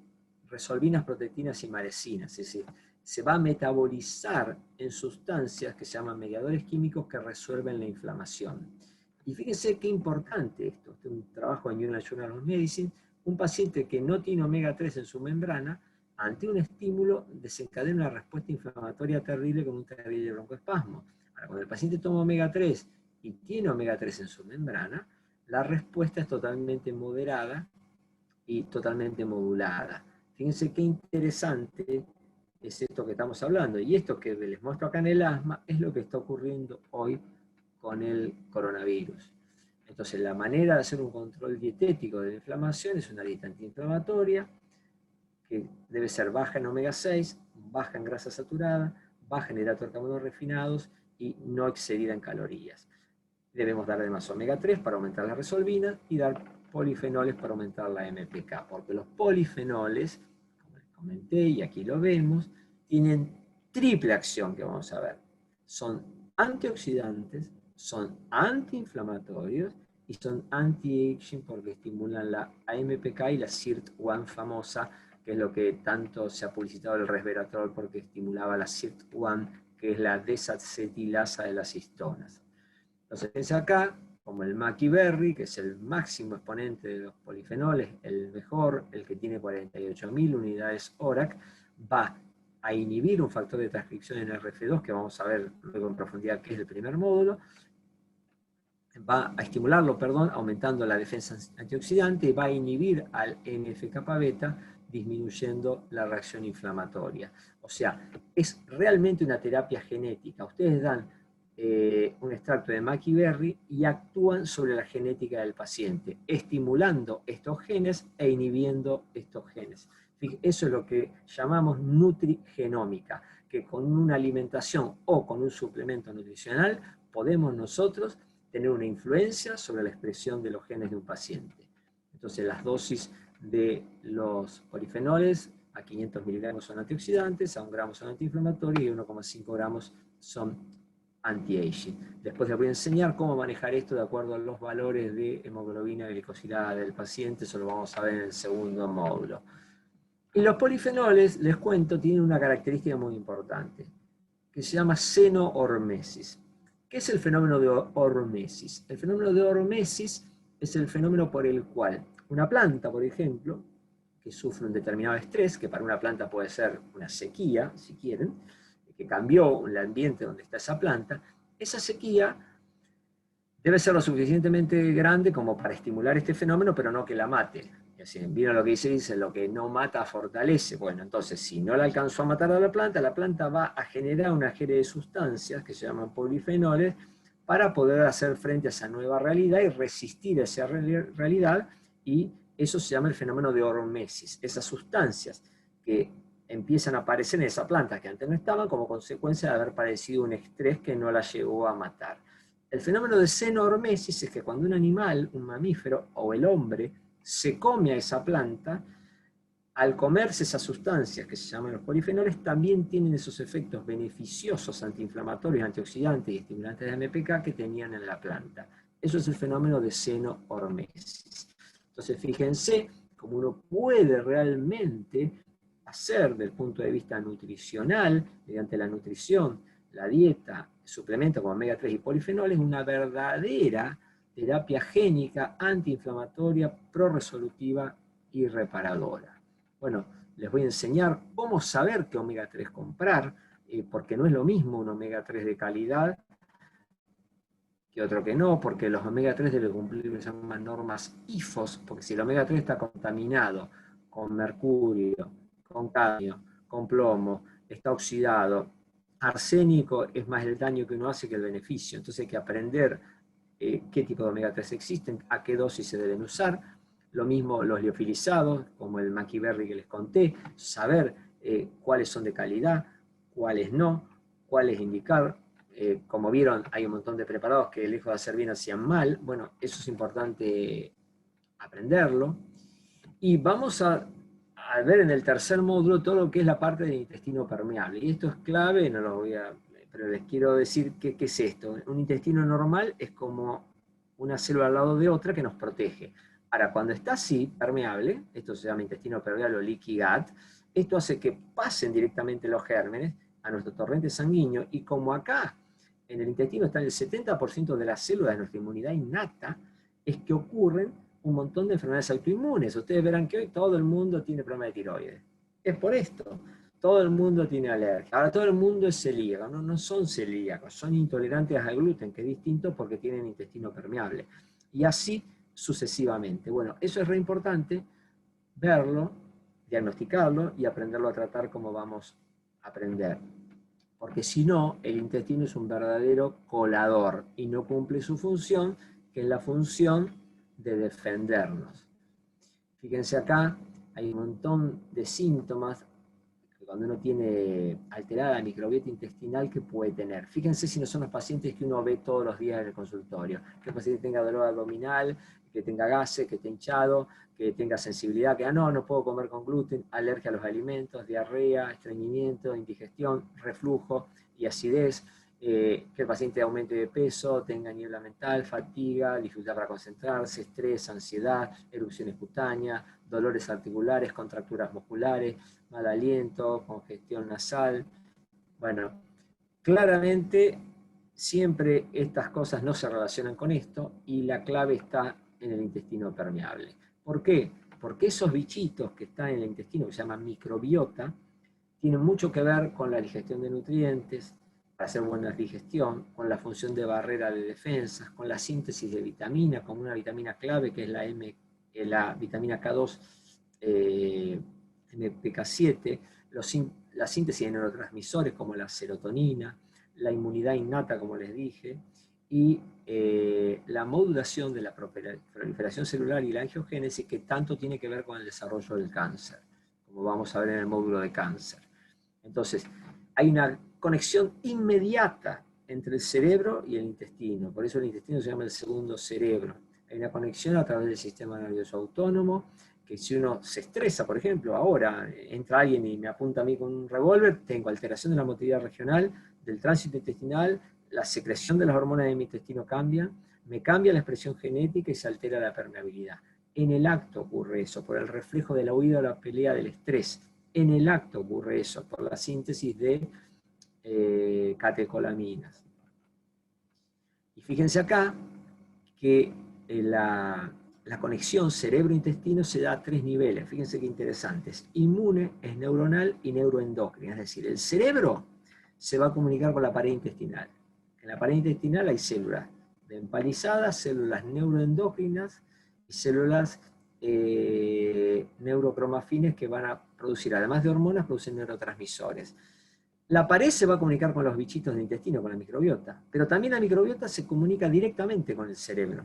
resolvinas, protectinas y maresinas, es decir, se va a metabolizar en sustancias que se llaman mediadores químicos que resuelven la inflamación. Y fíjense qué importante esto. Este es un trabajo en New England Journal of Medicine. Un paciente que no tiene omega 3 en su membrana, ante un estímulo desencadena una respuesta inflamatoria terrible con un terrible broncoespasmo. Ahora, cuando el paciente toma omega 3 y tiene omega 3 en su membrana, la respuesta es totalmente moderada y totalmente modulada. Fíjense qué interesante es esto que estamos hablando. Y esto que les muestro acá en el asma es lo que está ocurriendo hoy con el coronavirus. Entonces, la manera de hacer un control dietético de la inflamación es una dieta antiinflamatoria, que debe ser baja en omega 6, baja en grasa saturada, baja en hidratos de carbono refinados y no excedida en calorías. Debemos dar además omega 3 para aumentar la resolvina y dar polifenoles para aumentar la MPK, porque los polifenoles, como les comenté y aquí lo vemos, tienen triple acción que vamos a ver. Son antioxidantes, son antiinflamatorios y son anti-aging porque estimulan la AMPK y la SIRT1 famosa, que es lo que tanto se ha publicitado el resveratrol porque estimulaba la SIRT1, que es la desacetilasa de las histonas. Entonces, fíjense acá, como el Maki Berry, que es el máximo exponente de los polifenoles, el mejor, el que tiene 48.000 unidades ORAC, va a inhibir un factor de transcripción en RF2, que vamos a ver luego en profundidad qué es el primer módulo, va a estimularlo, aumentando la defensa antioxidante, y va a inhibir al NF-kappa-beta, disminuyendo la reacción inflamatoria. O sea, es realmente una terapia genética. Ustedes dan un extracto de Maki Berry y actúan sobre la genética del paciente, estimulando estos genes e inhibiendo estos genes. Eso es lo que llamamos nutrigenómica, que con una alimentación o con un suplemento nutricional podemos nosotros tener una influencia sobre la expresión de los genes de un paciente. Entonces las dosis de los polifenoles a 500 miligramos son antioxidantes, a 1 gramo son antiinflamatorios y 1,5 gramos son anti-aging. Después les voy a enseñar cómo manejar esto de acuerdo a los valores de hemoglobina glicosilada del paciente, eso lo vamos a ver en el segundo módulo. Y los polifenoles, les cuento, tienen una característica muy importante, que se llama xenohormesis. ¿Qué es el fenómeno de hormesis? El fenómeno de hormesis es el fenómeno por el cual una planta, por ejemplo, que sufre un determinado estrés, que para una planta puede ser una sequía, si quieren, que cambió el ambiente donde está esa planta, esa sequía debe ser lo suficientemente grande como para estimular este fenómeno, pero no que la mate. Y así, ¿vieron lo que dice? Lo que no mata fortalece. Bueno, entonces, si no la alcanzó a matar a la planta va a generar una serie de sustancias que se llaman polifenoles para poder hacer frente a esa nueva realidad y resistir a esa realidad, y eso se llama el fenómeno de hormesis. Esas sustancias que empiezan a aparecer en esa planta que antes no estaban como consecuencia de haber padecido un estrés que no la llegó a matar. El fenómeno de xenohormesis es que cuando un animal, un mamífero o el hombre se come a esa planta, al comerse esas sustancias que se llaman los polifenoles, también tienen esos efectos beneficiosos antiinflamatorios, antioxidantes y estimulantes de MPK que tenían en la planta. Eso es el fenómeno de xenohormesis. Entonces, fíjense cómo uno puede realmente hacer desde el punto de vista nutricional, mediante la nutrición, la dieta, suplementos como omega 3 y polifenoles, una verdadera terapia génica, antiinflamatoria, prorresolutiva y reparadora. Bueno, les voy a enseñar cómo saber qué omega 3 comprar, porque no es lo mismo un omega 3 de calidad que otro que no, porque los omega 3 deben cumplir lo que se llaman normas IFOS, porque si el omega 3 está contaminado con mercurio, con cadmio, con plomo, está oxidado, arsénico, es más el daño que uno hace que el beneficio. Entonces hay que aprender qué tipo de omega 3 existen, a qué dosis se deben usar. Lo mismo los liofilizados, como el Maki Berry que les conté, saber cuáles son de calidad, cuáles no, cuáles indicar. Como vieron, hay un montón de preparados que lejos de hacer bien hacían mal. Bueno, eso es importante aprenderlo. Y vamos a ver en el tercer módulo todo lo que es la parte del intestino permeable. Y esto es clave, no lo voy a, pero les quiero decir qué es esto. Un intestino normal es como una célula al lado de otra que nos protege. Ahora, cuando está así, permeable, esto se llama intestino permeable o leaky gut, esto hace que pasen directamente los gérmenes a nuestro torrente sanguíneo, y como acá en el intestino están el 70% de las células de nuestra inmunidad innata, es que ocurren un montón de enfermedades autoinmunes. Ustedes verán que hoy todo el mundo tiene problema de tiroides. Es por esto. Todo el mundo tiene alergia. Ahora todo el mundo es celíaco. No son celíacos, son intolerantes al gluten, que es distinto porque tienen intestino permeable. y así sucesivamente. Bueno, eso es re importante, verlo, diagnosticarlo y aprenderlo a tratar como vamos a aprender. Porque si no, el intestino es un verdadero colador y no cumple su función, que es la función de defendernos. Fíjense acá, hay un montón de síntomas que cuando uno tiene alterada la microbiota intestinal que puede tener. Fíjense si no son los pacientes que uno ve todos los días en el consultorio. Que el paciente tenga dolor abdominal, que tenga gases, que esté hinchado, que tenga sensibilidad, que no puedo comer con gluten, alergia a los alimentos, diarrea, estreñimiento, indigestión, reflujo y acidez. Que el paciente aumente de peso, tenga niebla mental, fatiga, dificultad para concentrarse, estrés, ansiedad, erupciones cutáneas, dolores articulares, contracturas musculares, mal aliento, congestión nasal. Bueno, claramente siempre estas cosas no se relacionan con esto y la clave está en el intestino permeable. ¿Por qué? Porque esos bichitos que están en el intestino, que se llaman microbiota, tienen mucho que ver con la digestión de nutrientes, para hacer buena digestión, con la función de barrera de defensas, con la síntesis de vitamina, como una vitamina clave que es la vitamina K2, MPK7, la síntesis de neurotransmisores como la serotonina, la inmunidad innata, como les dije, y la modulación de la proliferación celular y la angiogénesis, que tanto tiene que ver con el desarrollo del cáncer, como vamos a ver en el módulo de cáncer. Entonces, hay una conexión inmediata entre el cerebro y el intestino, por eso el intestino se llama el segundo cerebro. Hay una conexión a través del sistema nervioso autónomo, que si uno se estresa, por ejemplo, ahora entra alguien y me apunta a mí con un revólver, tengo alteración de la motilidad regional, del tránsito intestinal, la secreción de las hormonas de mi intestino cambia, me cambia la expresión genética y se altera la permeabilidad. En el acto ocurre eso, por el reflejo de la huida o la pelea del estrés. En el acto ocurre eso, por la síntesis de catecolaminas. Y fíjense acá que la conexión cerebro-intestino se da a 3 niveles, fíjense qué interesantes. Inmune, es neuronal y neuroendocrina, es decir, el cerebro se va a comunicar con la pared intestinal. En la pared intestinal hay células empalizadas, células neuroendocrinas y células neurocromafines que van a producir, además de hormonas, producen neurotransmisores. La pared se va a comunicar con los bichitos del intestino, con la microbiota, pero también la microbiota se comunica directamente con el cerebro.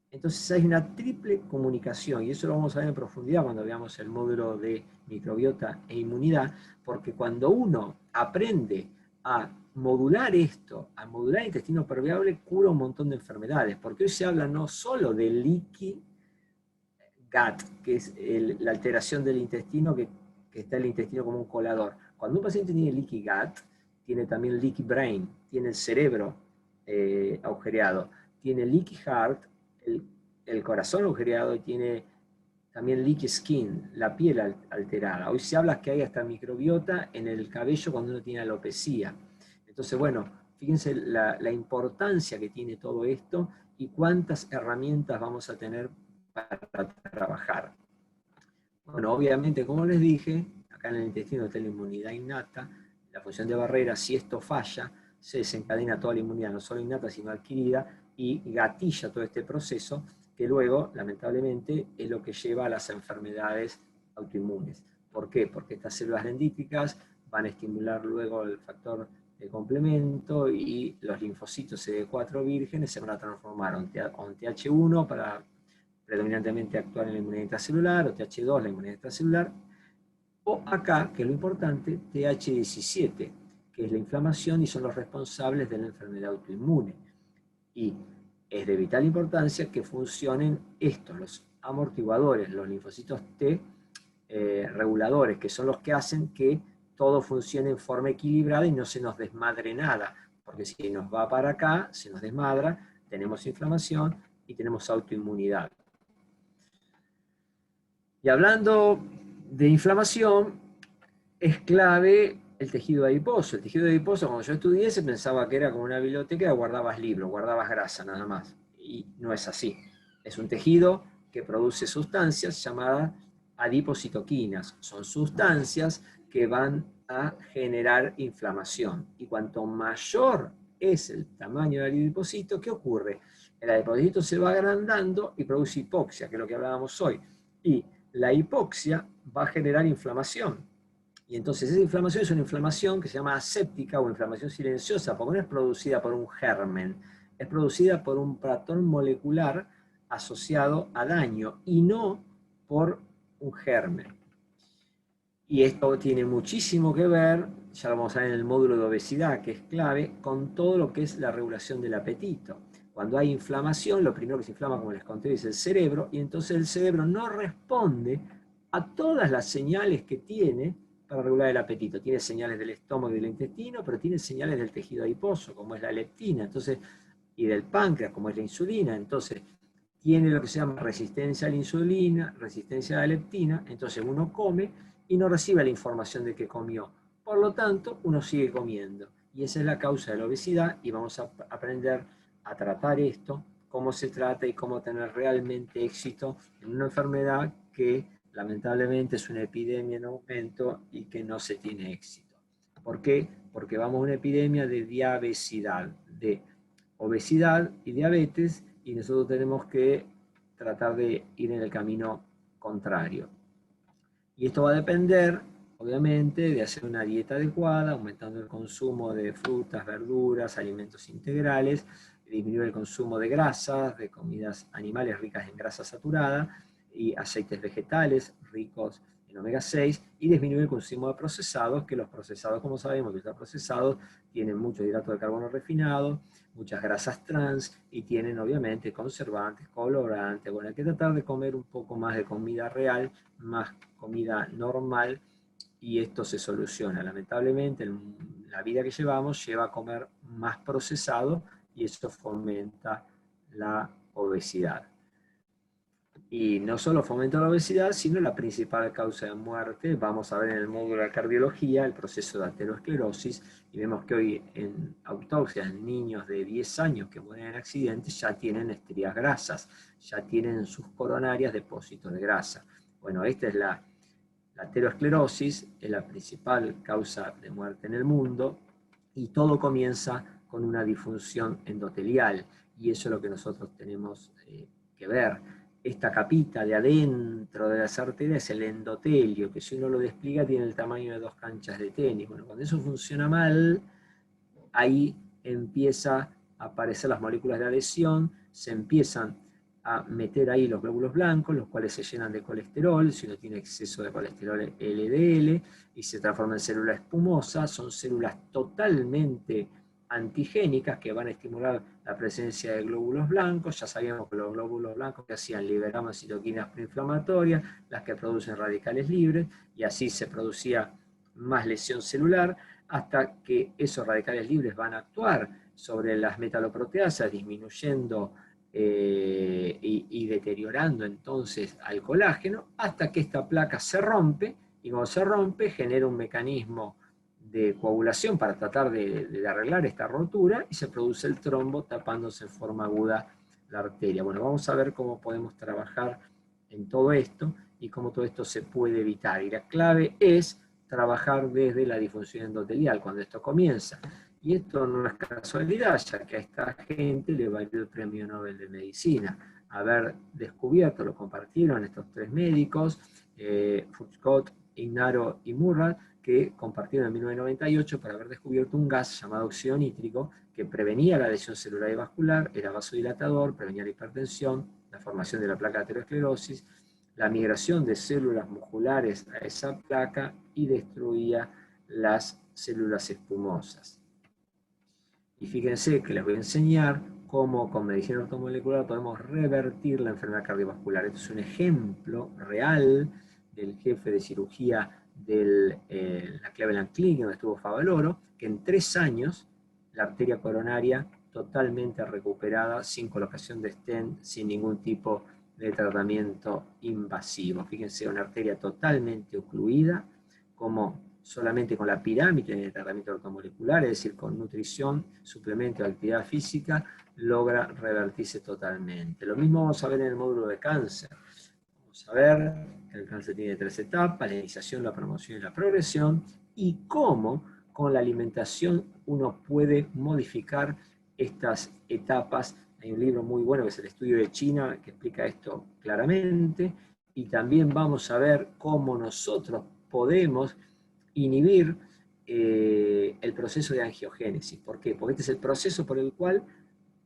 Entonces hay una triple comunicación, y eso lo vamos a ver en profundidad cuando veamos el módulo de microbiota e inmunidad, porque cuando uno aprende a modular esto, a modular el intestino permeable, cura un montón de enfermedades, porque hoy se habla no solo de leaky gut, que es la alteración del intestino, que está el intestino como un colador. Cuando un paciente tiene leaky gut, tiene también leaky brain, tiene el cerebro agujereado, tiene leaky heart, el corazón agujereado, y tiene también leaky skin, la piel alterada. Hoy se habla que hay hasta microbiota en el cabello cuando uno tiene alopecia. Entonces, bueno, fíjense la importancia que tiene todo esto y cuántas herramientas vamos a tener para trabajar. Bueno, obviamente, como les dije, acá en el intestino está la inmunidad innata, la función de barrera. Si esto falla, se desencadena toda la inmunidad, no solo innata, sino adquirida, y gatilla todo este proceso, que luego, lamentablemente, es lo que lleva a las enfermedades autoinmunes. ¿Por qué? Porque estas células dendríticas van a estimular luego el factor de complemento y los linfocitos CD4 vírgenes se van a transformar en TH1 para predominantemente actuar en la inmunidad intracelular, o TH2, la inmunidad intracelular, o acá, que es lo importante, TH17, que es la inflamación y son los responsables de la enfermedad autoinmune. Y es de vital importancia que funcionen estos, los amortiguadores, los linfocitos T reguladores, que son los que hacen que todo funcione en forma equilibrada y no se nos desmadre nada, porque si nos va para acá, se nos desmadra, tenemos inflamación y tenemos autoinmunidad. Y hablando de inflamación, es clave el tejido adiposo. El tejido adiposo, cuando yo estudié, se pensaba que era como una biblioteca, guardabas libros, guardabas grasa nada más. Y no es así. Es un tejido que produce sustancias llamadas adipocitoquinas. Son sustancias que van a generar inflamación. Y cuanto mayor es el tamaño del adipocito, ¿qué ocurre? el adiposito se va agrandando y produce hipoxia, que es lo que hablábamos hoy. Y la hipoxia va a generar inflamación. Y entonces esa inflamación es una inflamación que se llama aséptica o inflamación silenciosa, porque no es producida por un germen, es producida por un patrón molecular asociado a daño y no por un germen. Y esto tiene muchísimo que ver, ya lo vamos a ver en el módulo de obesidad, que es clave, con todo lo que es la regulación del apetito. Cuando hay inflamación, lo primero que se inflama, como les conté, es el cerebro, y entonces el cerebro no responde a todas las señales que tiene para regular el apetito. Tiene señales del estómago y del intestino, pero tiene señales del tejido adiposo, como es la leptina, entonces, y del páncreas, como es la insulina. Entonces, tiene lo que se llama resistencia a la insulina, resistencia a la leptina, entonces uno come y no recibe la información de que comió. Por lo tanto, uno sigue comiendo. Y esa es la causa de la obesidad y vamos a aprender a tratar esto, cómo se trata y cómo tener realmente éxito en una enfermedad que lamentablemente es una epidemia en aumento y que no se tiene éxito. ¿Por qué? Porque vamos a una epidemia de diabesidad, de obesidad y diabetes, y nosotros tenemos que tratar de ir en el camino contrario. Y esto va a depender, obviamente, de hacer una dieta adecuada, aumentando el consumo de frutas, verduras, alimentos integrales, disminuir el consumo de grasas, de comidas animales ricas en grasa saturada y aceites vegetales ricos en omega 6 y disminuir el consumo de procesados, que los procesados, como sabemos, que los procesados tienen mucho hidrato de carbono refinado, muchas grasas trans y tienen obviamente conservantes, colorantes. Bueno, hay que tratar de comer un poco más de comida real, más comida normal, y esto se soluciona. Lamentablemente, la vida que llevamos lleva a comer más procesado y eso fomenta la obesidad. Y no solo fomenta la obesidad, sino la principal causa de muerte. Vamos a ver en el módulo de cardiología el proceso de aterosclerosis y vemos que hoy en autopsias en niños de 10 años que mueren en accidentes ya tienen estrías grasas, ya tienen en sus coronarias depósitos de grasa. Bueno, esta es la aterosclerosis, es la principal causa de muerte en el mundo y todo comienza con una disfunción endotelial y eso es lo que nosotros tenemos que ver. Esta capita de adentro de las arterias es el endotelio, que si uno lo despliega tiene el tamaño de 2 canchas de tenis. Bueno, cuando eso funciona mal, ahí empieza a aparecer las moléculas de adhesión, se empiezan a meter ahí los glóbulos blancos, los cuales se llenan de colesterol, si uno tiene exceso de colesterol LDL, y se transforman en células espumosas, son células totalmente antigénicas que van a estimular la presencia de glóbulos blancos. Ya sabíamos que los glóbulos blancos que hacían liberaban citoquinas proinflamatorias, las que producen radicales libres, y así se producía más lesión celular, hasta que esos radicales libres van a actuar sobre las metaloproteasas, disminuyendo y deteriorando entonces al colágeno, hasta que esta placa se rompe, y cuando se rompe genera un mecanismo de coagulación para tratar de arreglar esta rotura y se produce el trombo tapándose en forma aguda la arteria. Bueno, vamos a ver cómo podemos trabajar en todo esto y cómo todo esto se puede evitar. Y la clave es trabajar desde la disfunción endotelial cuando esto comienza. Y esto no es casualidad, ya que a esta gente le valió el Premio Nobel de Medicina. Haber descubierto, lo compartieron estos 3 médicos, Foucault, Ignaro y Murray, que compartieron en 1998 para haber descubierto un gas llamado óxido nítrico que prevenía la lesión celular y vascular, era vasodilatador, prevenía la hipertensión, la formación de la placa de aterosclerosis, la migración de células musculares a esa placa y destruía las células espumosas. Y fíjense que les voy a enseñar cómo con medicina ortomolecular podemos revertir la enfermedad cardiovascular. Esto es un ejemplo real del jefe de cirugía de la Cleveland Clinic, donde estuvo Favaloro, que en 3 años la arteria coronaria totalmente recuperada, sin colocación de stent, sin ningún tipo de tratamiento invasivo. Fíjense, una arteria totalmente ocluida, como solamente con la pirámide de tratamiento ortomolecular, es decir, con nutrición, suplemento de actividad física, logra revertirse totalmente. Lo mismo vamos a ver en el módulo de cáncer. Vamos a ver que el cáncer tiene 3 etapas: la iniciación, la promoción y la progresión, y cómo con la alimentación uno puede modificar estas etapas. Hay un libro muy bueno que es El estudio de China, que explica esto claramente, y también vamos a ver cómo nosotros podemos inhibir el proceso de angiogénesis. ¿Por qué? Porque este es el proceso por el cual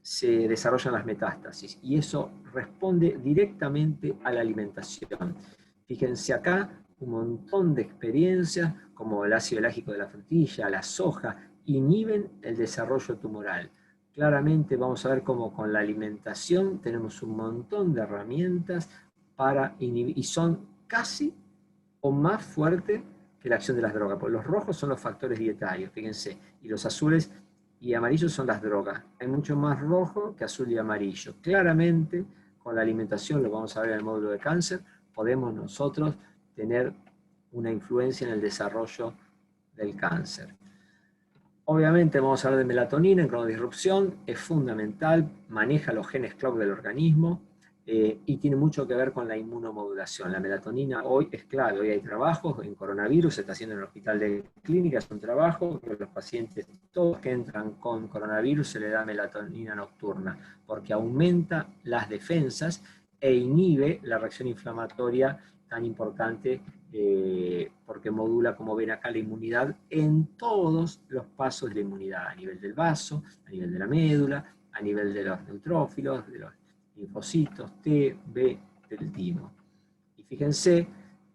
se desarrollan las metástasis, y eso responde directamente a la alimentación. Fíjense acá un montón de experiencias, como el ácido elágico de la frutilla, la soja, inhiben el desarrollo tumoral. Claramente vamos a ver cómo con la alimentación tenemos un montón de herramientas para inhibir, y son casi o más fuertes que la acción de las drogas, porque los rojos son los factores dietarios, fíjense, y los azules y amarillos son las drogas. Hay mucho más rojo que azul y amarillo. Claramente, con la alimentación, lo vamos a ver en el módulo de cáncer, podemos nosotros tener una influencia en el desarrollo del cáncer. Obviamente vamos a hablar de melatonina en cronodisrupción, es fundamental, maneja los genes clock del organismo y tiene mucho que ver con la inmunomodulación. La melatonina hoy es clave, hoy hay trabajos en coronavirus, se está haciendo en el hospital de clínicas, es un trabajo que los pacientes, todos que entran con coronavirus, se le da melatonina nocturna, porque aumenta las defensas e inhibe la reacción inflamatoria tan importante, porque modula, como ven acá, la inmunidad en todos los pasos de la inmunidad, a nivel del vaso, a nivel de la médula, a nivel de los neutrófilos, de los linfocitos, T, B, del timo. Y fíjense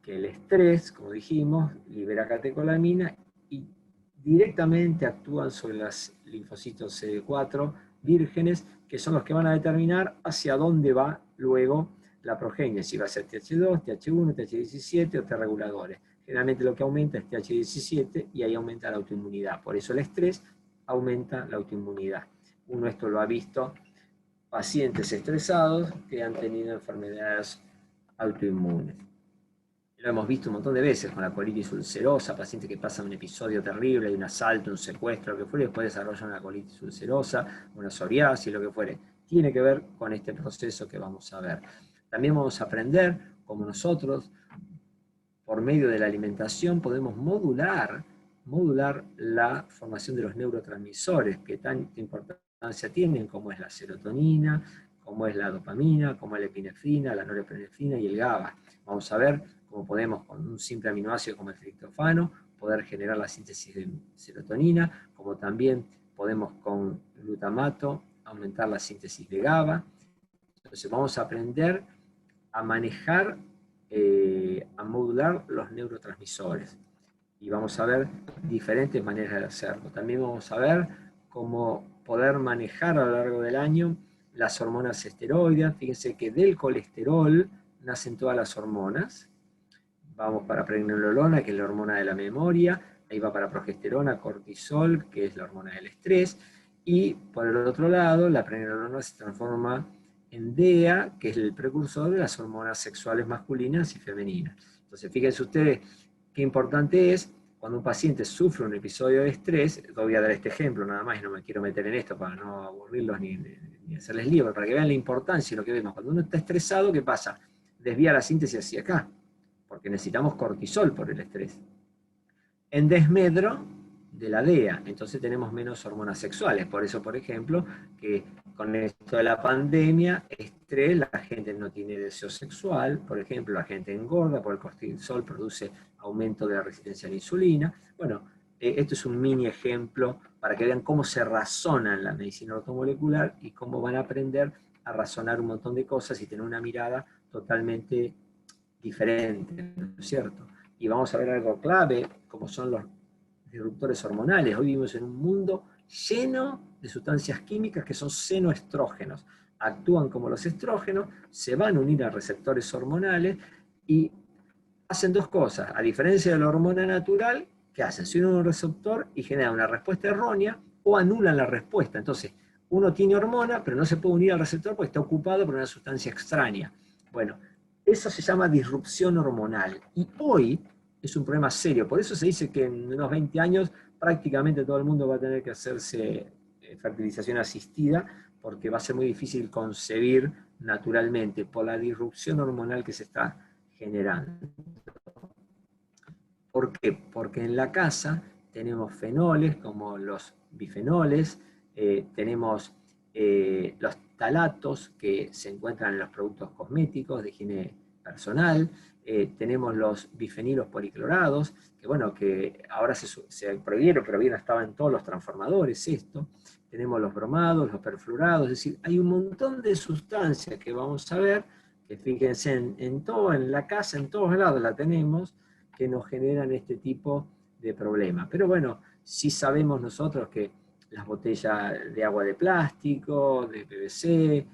que el estrés, como dijimos, libera catecolamina y directamente actúan sobre los linfocitos CD4 vírgenes, que son los que van a determinar hacia dónde va luego la progenie, si va a ser TH2, TH1, TH17 o T reguladores. Generalmente lo que aumenta es TH17 y ahí aumenta la autoinmunidad. Por eso el estrés aumenta la autoinmunidad. Uno esto lo ha visto, pacientes estresados que han tenido enfermedades autoinmunes. Lo hemos visto un montón de veces con la colitis ulcerosa, pacientes que pasan un episodio terrible, de un asalto, un secuestro, lo que fuere, y después desarrollan una colitis ulcerosa, una psoriasis, lo que fuere. Tiene que ver con este proceso que vamos a ver. También vamos a aprender cómo nosotros, por medio de la alimentación, podemos modular la formación de los neurotransmisores que tanta importancia tienen, como es la serotonina, como es la dopamina, como es la epinefrina, la norepinefrina y el GABA. Vamos a ver cómo podemos, con un simple aminoácido como el triptofano, poder generar la síntesis de serotonina, como también podemos con glutamato aumentar la síntesis de GABA. Entonces vamos a aprender a manejar, a modular los neurotransmisores. Y vamos a ver diferentes maneras de hacerlo. También vamos a ver cómo poder manejar a lo largo del año las hormonas esteroides. Fíjense que del colesterol nacen todas las hormonas. Vamos para pregnenolona, que es la hormona de la memoria. Ahí va para progesterona, cortisol, que es la hormona del estrés. Y por el otro lado, la pregnenolona se transforma en DEA, que es el precursor de las hormonas sexuales masculinas y femeninas. Entonces, fíjense ustedes qué importante es cuando un paciente sufre un episodio de estrés. Voy a dar este ejemplo nada más, y no me quiero meter en esto para no aburrirlos ni hacerles lío, para que vean la importancia de lo que vemos. Cuando uno está estresado, ¿qué pasa? Desvía la síntesis hacia acá, porque necesitamos cortisol por el estrés. En desmedro de la DEA, entonces tenemos menos hormonas sexuales. Por eso, por ejemplo, que con esto de la pandemia, estrés, la gente no tiene deseo sexual, por ejemplo, la gente engorda, porque el cortisol produce aumento de la resistencia a la insulina. Bueno, esto es un mini ejemplo para que vean cómo se razona en la medicina ortomolecular y cómo van a aprender a razonar un montón de cosas y tener una mirada totalmente diferente, ¿no es cierto? Y vamos a ver algo clave, como son los disruptores hormonales. Hoy vivimos en un mundo lleno de sustancias químicas que son senoestrógenos. Actúan como los estrógenos, se van a unir a receptores hormonales y hacen dos cosas. A diferencia de la hormona natural, ¿qué hacen? Se unen a un receptor y generan una respuesta errónea o anulan la respuesta. Entonces, uno tiene hormona, pero no se puede unir al receptor porque está ocupado por una sustancia extraña. Bueno, eso se llama disrupción hormonal. Y hoy es un problema serio. Por eso se dice que en unos 20 años prácticamente todo el mundo va a tener que hacerse fertilización asistida, porque va a ser muy difícil concebir naturalmente por la disrupción hormonal que se está generando. ¿Por qué? Porque en la casa tenemos fenoles como los bifenoles, tenemos los talatos que se encuentran en los productos cosméticos de higiene personal, tenemos los bifenilos policlorados, que bueno, que ahora se prohibieron, pero bien estaba en todos los transformadores esto. Tenemos los bromados, los perfluorados, es decir, hay un montón de sustancias que vamos a ver, que fíjense en la casa, en todos lados la tenemos, que nos generan este tipo de problemas. Pero bueno, sí sabemos nosotros que las botellas de agua de plástico, de PVC,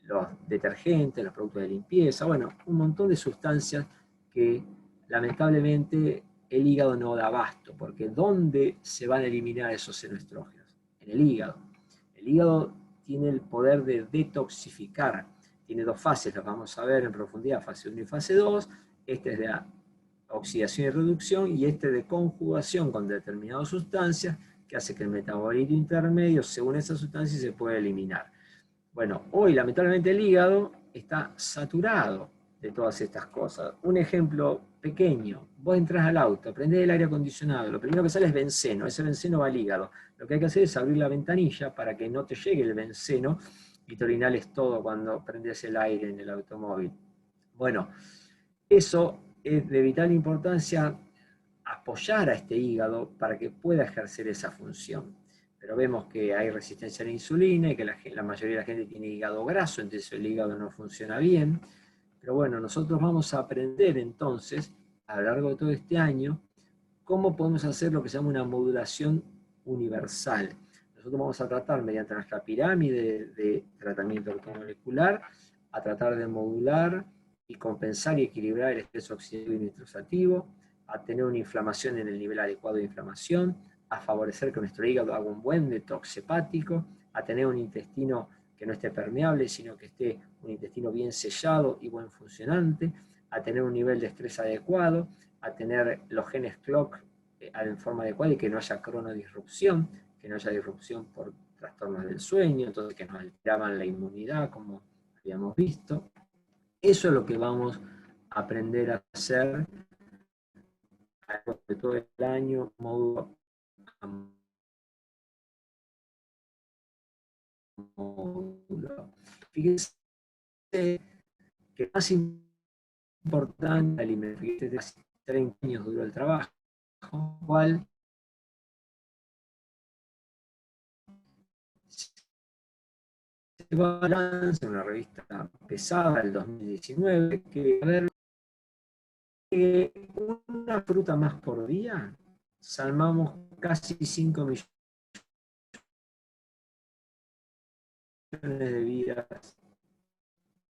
los detergentes, los productos de limpieza, bueno, un montón de sustancias que lamentablemente el hígado no da abasto, porque ¿dónde se van a eliminar esos xenoestrógenos? En el hígado. El hígado tiene el poder de detoxificar, tiene dos fases, las vamos a ver en profundidad, fase 1 y fase 2, este es de la oxidación y reducción, y este de conjugación con determinadas sustancias, que hace que el metabolito intermedio, según esa sustancia, se pueda eliminar. Bueno, hoy lamentablemente el hígado está saturado de todas estas cosas. Un ejemplo pequeño, vos entras al auto, prendés el aire acondicionado, lo primero que sale es benceno, ese benceno va al hígado. Lo que hay que hacer es abrir la ventanilla para que no te llegue el benceno y te orinales todo cuando prendes el aire en el automóvil. Bueno, eso es de vital importancia, apoyar a este hígado para que pueda ejercer esa función. Pero vemos que hay resistencia a la insulina y que la mayoría de la gente tiene hígado graso, entonces el hígado no funciona bien. Pero bueno, nosotros vamos a aprender entonces, a lo largo de todo este año, cómo podemos hacer lo que se llama una modulación universal. Nosotros vamos a tratar, mediante nuestra pirámide de tratamiento ortomolecular, a tratar de modular y compensar y equilibrar el estrés oxidativo y nitrosativo, a tener una inflamación en el nivel adecuado de inflamación, a favorecer que nuestro hígado haga un buen detox hepático, a tener un intestino que no esté permeable, sino que esté un intestino bien sellado y buen funcionante, a tener un nivel de estrés adecuado, a tener los genes clock en forma adecuada y que no haya cronodisrupción, que no haya disrupción por trastornos del sueño, entonces que no alteraban la inmunidad, como habíamos visto. Eso es lo que vamos a aprender a hacer a lo largo de todo el año, módulo a módulo. Fíjense que más importante, fíjense, hace 30 años duró el trabajo, cual se va a lanzar una revista pesada del 2019 que a ver una fruta más por día, salvamos casi 5 millones de vidas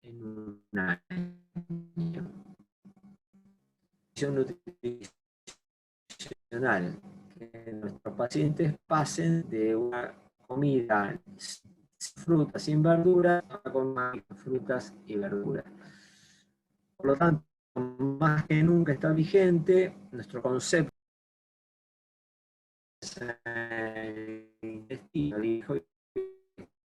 en un año. Nutricional, que nuestros pacientes pasen de una comida frutas sin verduras a comer frutas y verduras. Por lo tanto, más que nunca está vigente nuestro concepto del intestino, dijo,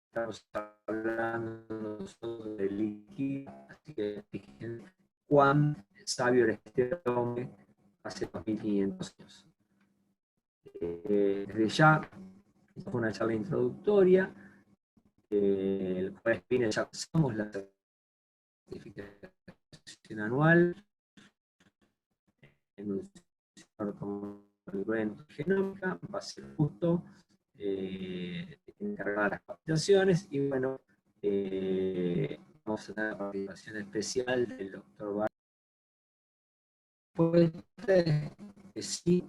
estamos hablando nosotros de líquido, así que fíjense cuán sabio era este hombre hace 2500 años. Desde ya, esta fue una charla introductoria. El jueves que viene ya pasamos la certificación anual en un genómica, va a ser justo encargada las capacitaciones y bueno, vamos a tener la participación especial del doctor Bar. Puede ser que sí,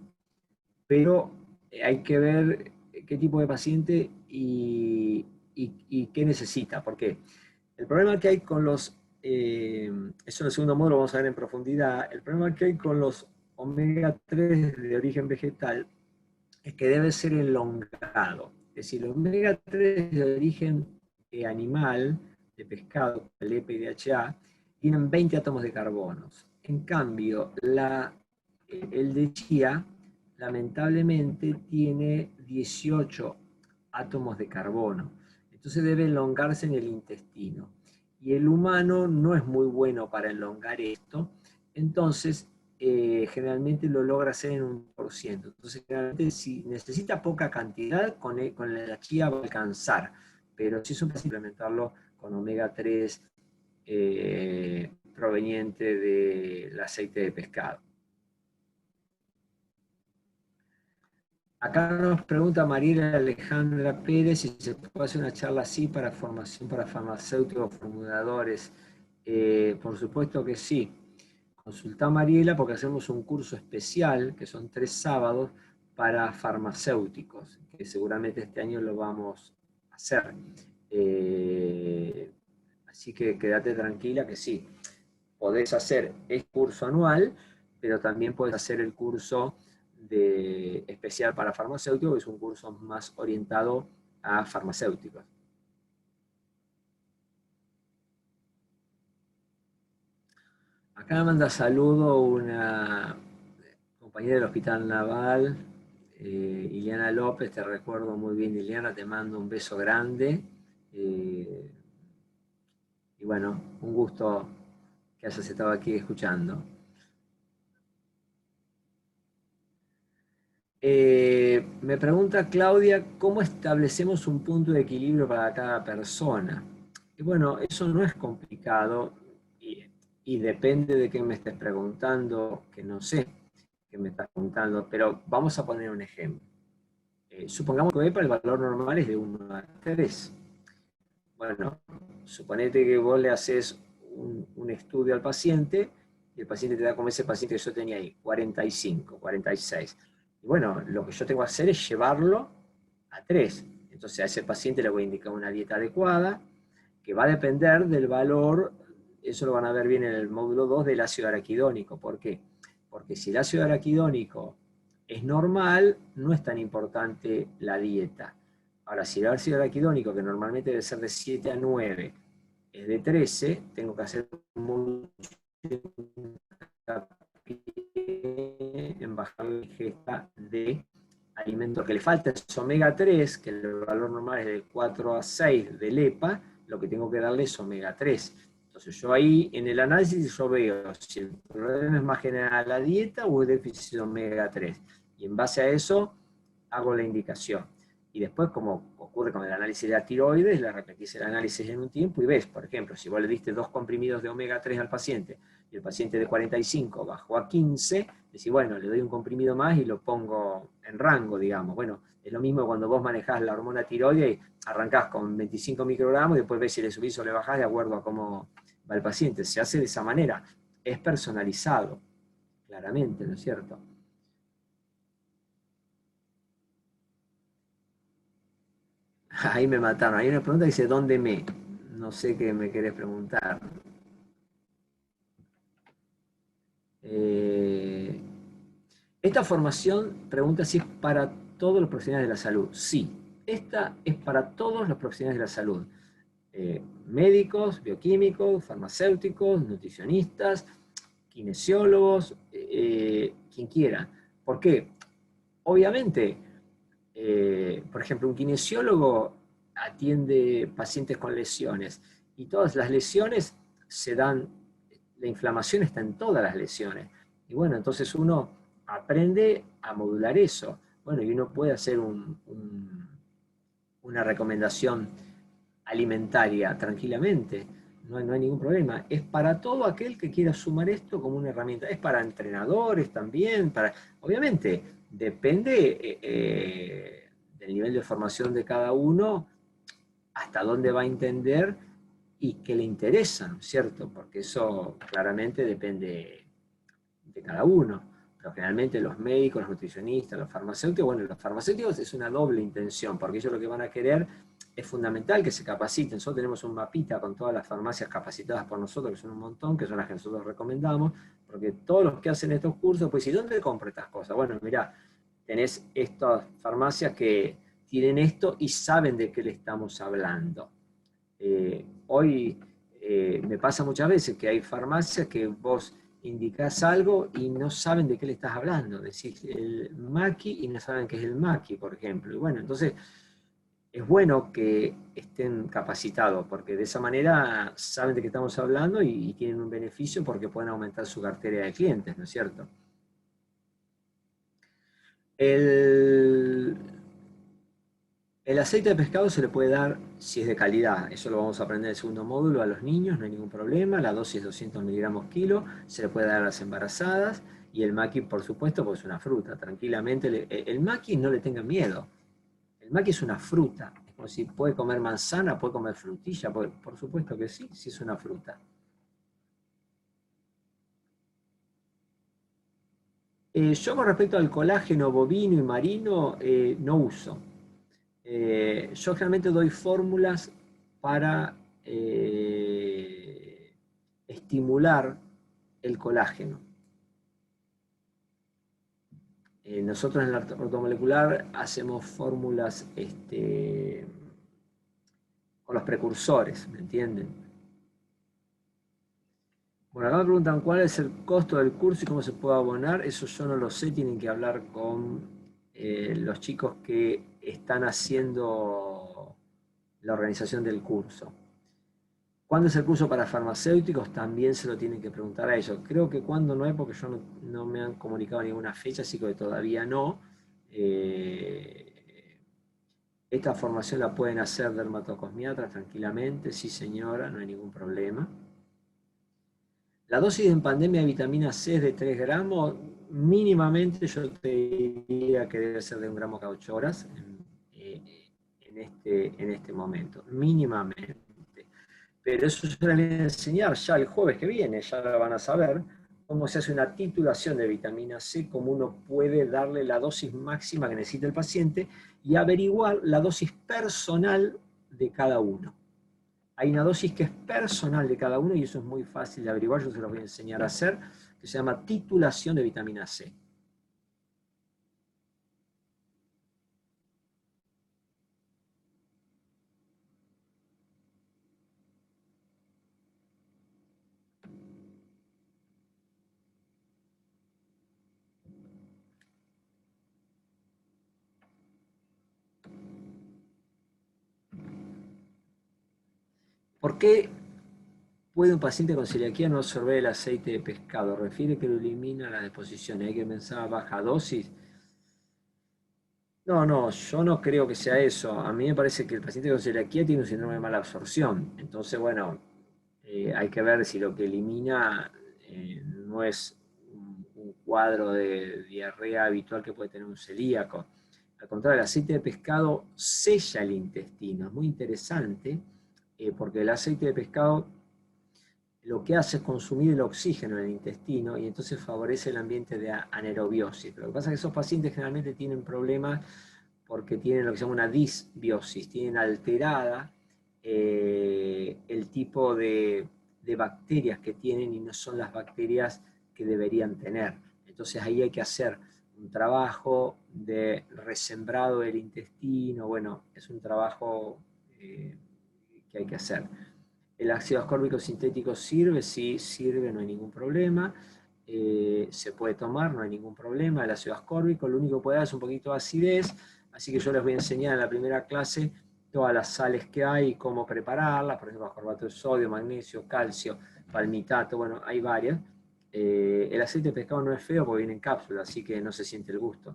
pero hay que ver qué tipo de paciente y qué necesita. ¿Por qué? El problema que hay con los, eso en el segundo módulo vamos a ver en profundidad, el problema que hay con los omega 3 de origen vegetal es que debe ser elongado. Es decir, los omega 3 de origen animal, de pescado, el EPA y DHA, tienen 20 átomos de carbono. En cambio, el de chía, lamentablemente, tiene 18 átomos de carbono. Entonces debe elongarse en el intestino. Y el humano no es muy bueno para elongar esto. Entonces, generalmente lo logra hacer en un por ciento. Entonces, generalmente si necesita poca cantidad, con la chía va a alcanzar, pero si es un placer implementarlo con omega 3 proveniente del aceite de pescado. Acá nos pregunta Mariela Alejandra Pérez si se puede hacer una charla así para formación para farmacéuticos formuladores. Por supuesto que sí. Consultá a Mariela porque hacemos un curso especial, que son 3 sábados, para farmacéuticos, que seguramente este año lo vamos a hacer. Así que quédate tranquila que sí. Podés hacer el curso anual, pero también podés hacer el curso especial para farmacéuticos, que es un curso más orientado a farmacéuticos. Acá me manda saludo una compañera del Hospital Naval, Ileana López, te recuerdo muy bien, Ileana, te mando un beso grande. Y bueno, un gusto que hayas estado aquí escuchando. Me pregunta Claudia, ¿cómo establecemos un punto de equilibrio para cada persona? Y bueno, eso no es complicado y depende de qué me estés preguntando, que no sé qué me estás preguntando, pero vamos a poner un ejemplo. Supongamos que EPA el valor normal es de 1 a 3. Bueno, suponete que vos le haces un estudio al paciente y el paciente te da como ese paciente que yo tenía ahí, 45, 46. Y bueno, lo que yo tengo que hacer es llevarlo a 3. Entonces a ese paciente le voy a indicar una dieta adecuada que va a depender del valor, eso lo van a ver bien en el módulo 2 del ácido araquidónico. ¿Por qué? Porque si el ácido araquidónico es normal, no es tan importante la dieta. Ahora, si el ácido araquidónico, que normalmente debe ser de 7 a 9, es de 13, tengo que hacer mucho en bajar la ingesta de alimentos que le falta es omega 3, que el valor normal es de 4 a 6 del EPA, lo que tengo que darle es omega 3. Entonces yo ahí en el análisis yo veo si el problema es más general la dieta o el déficit de omega 3. Y en base a eso hago la indicación. Y después, como ocurre con el análisis de la tiroides, le repetís el análisis en un tiempo y ves, por ejemplo, si vos le diste 2 comprimidos de omega 3 al paciente y el paciente de 45 bajó a 15, decís, bueno, le doy un comprimido más y lo pongo en rango, digamos. Bueno, es lo mismo cuando vos manejás la hormona tiroides y arrancás con 25 microgramos y después ves si le subís o le bajás de acuerdo a cómo va el paciente. Se hace de esa manera. Es personalizado, claramente, ¿no es cierto? Ahí me mataron. Hay una pregunta que dice, ¿dónde me? No sé qué me querés preguntar. Eh, esta formación pregunta si es para todos los profesionales de la salud. Sí, esta es para todos los profesionales de la salud. Médicos, bioquímicos, farmacéuticos, nutricionistas, kinesiólogos, quien quiera. ¿Por qué? Obviamente, por ejemplo, un kinesiólogo atiende pacientes con lesiones y todas las lesiones se dan, la inflamación está en todas las lesiones. Y bueno, entonces uno aprende a modular eso. Bueno, y uno puede hacer una recomendación alimentaria tranquilamente. No hay ningún problema. Es para todo aquel que quiera sumar esto como una herramienta. Es para entrenadores también. Obviamente, depende del nivel de formación de cada uno, hasta dónde va a entender y qué le interesa, ¿no es cierto? Porque eso claramente depende de cada uno. Pero generalmente los médicos, los nutricionistas, los farmacéuticos, bueno, los farmacéuticos es una doble intención, porque ellos lo que van a querer es fundamental que se capaciten. Nosotros tenemos un mapita con todas las farmacias capacitadas por nosotros, que son un montón, que son las que nosotros recomendamos, porque todos los que hacen estos cursos, pues, ¿y dónde compro estas cosas? Bueno, mirá, tenés estas farmacias que tienen esto y saben de qué le estamos hablando. Hoy me pasa muchas veces que hay farmacias que vos indicás algo y no saben de qué le estás hablando. Decís el maqui y no saben qué es el maqui, por ejemplo. Y bueno, entonces es bueno que estén capacitados, porque de esa manera saben de qué estamos hablando y tienen un beneficio porque pueden aumentar su cartera de clientes, ¿no es cierto? El, el aceite de pescado se le puede dar si es de calidad, eso lo vamos a aprender en el segundo módulo a los niños, no hay ningún problema, la dosis es 200 miligramos kilo, se le puede dar a las embarazadas, y el maqui, por supuesto, porque es una fruta, tranquilamente. El maqui no le tengan miedo, el maqui es una fruta, es como si puede comer manzana, puede comer frutilla, por supuesto que sí, sí es una fruta. Yo con respecto al colágeno bovino y marino, no uso. Yo generalmente doy fórmulas para estimular el colágeno. Nosotros en la ortomolecular hacemos fórmulas con los precursores, ¿me entienden? Bueno, acá me preguntan cuál es el costo del curso y cómo se puede abonar. Eso yo no lo sé, tienen que hablar con los chicos que están haciendo la organización del curso. ¿Cuándo es el curso para farmacéuticos? También se lo tienen que preguntar a ellos. Creo que cuándo no es, porque yo no me han comunicado ninguna fecha, así que todavía no. Esta formación la pueden hacer dermatocosmiatras tranquilamente, sí señora, no hay ningún problema. La dosis en pandemia de vitamina C es de 3 gramos, mínimamente yo te diría que debe ser de 1 gramo cada 8 horas en este momento, mínimamente. Pero eso se les voy a enseñar ya el jueves que viene, ya lo van a saber, cómo se hace una titulación de vitamina C, cómo uno puede darle la dosis máxima que necesita el paciente y averiguar la dosis personal de cada uno. Hay una dosis que es personal de cada uno y eso es muy fácil de averiguar, yo se los voy a enseñar a hacer, que se llama titulación de vitamina C. ¿Por qué puede un paciente con celiaquía no absorber el aceite de pescado? Refiere que lo elimina las deposiciones. Hay que pensar a baja dosis. No, no, yo no creo que sea eso. A mí me parece que el paciente con celiaquía tiene un síndrome de mala absorción. Entonces, bueno, hay que ver si lo que elimina no es un cuadro de diarrea habitual que puede tener un celíaco. Al contrario, el aceite de pescado sella el intestino. Es muy interesante porque el aceite de pescado lo que hace es consumir el oxígeno en el intestino y entonces favorece el ambiente de anaerobiosis. Lo que pasa es que esos pacientes generalmente tienen problemas porque tienen lo que se llama una disbiosis, tienen alterada el tipo de bacterias que tienen y no son las bacterias que deberían tener. Entonces ahí hay que hacer un trabajo de resembrado del intestino, bueno, es un trabajo que hay que hacer. ¿El ácido ascórbico sintético sirve? Sí, sirve, no hay ningún problema. Se puede tomar, no hay ningún problema. El ácido ascórbico, lo único que puede dar es un poquito de acidez, así que yo les voy a enseñar en la primera clase todas las sales que hay y cómo prepararlas, por ejemplo, ascorbato de sodio, magnesio, calcio, palmitato, bueno, hay varias. El aceite de pescado no es feo porque viene en cápsula, así que no se siente el gusto,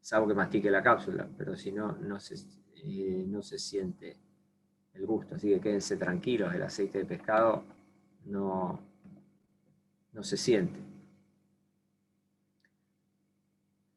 salvo que mastique la cápsula, pero si no, no se siente el gusto. Así que quédense tranquilos, el aceite de pescado no, no se siente.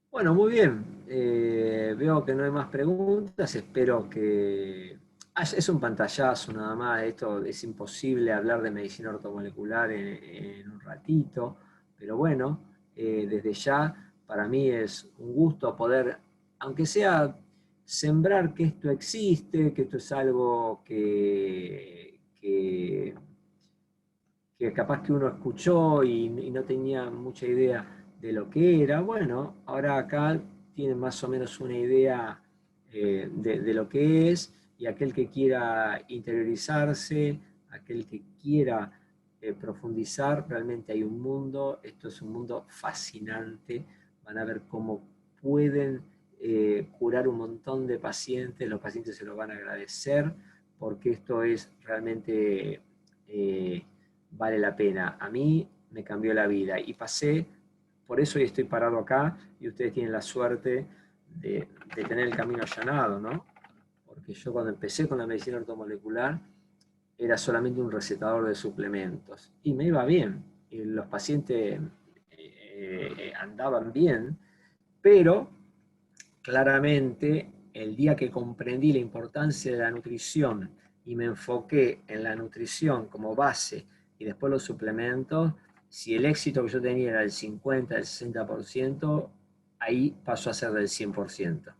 Bueno, muy bien. Veo que no hay más preguntas. Espero que... es un pantallazo nada más. Esto es imposible hablar de medicina ortomolecular en un ratito. Pero bueno, desde ya para mí es un gusto poder, aunque sea sembrar que esto existe, que esto es algo que capaz que uno escuchó y no tenía mucha idea de lo que era. Bueno, ahora acá tienen más o menos una idea de lo que es, y aquel que quiera interiorizarse, aquel que quiera profundizar, realmente hay un mundo, esto es un mundo fascinante, van a ver cómo pueden curar un montón de pacientes, los pacientes se lo van a agradecer, porque esto es realmente, vale la pena. A mí me cambió la vida y pasé, por eso hoy estoy parado acá y ustedes tienen la suerte de tener el camino allanado, ¿no? Porque yo cuando empecé con la medicina ortomolecular era solamente un recetador de suplementos y me iba bien, y los pacientes andaban bien, pero claramente el día que comprendí la importancia de la nutrición y me enfoqué en la nutrición como base y después los suplementos, si el éxito que yo tenía era del 50, del 60%, ahí pasó a ser del 100%.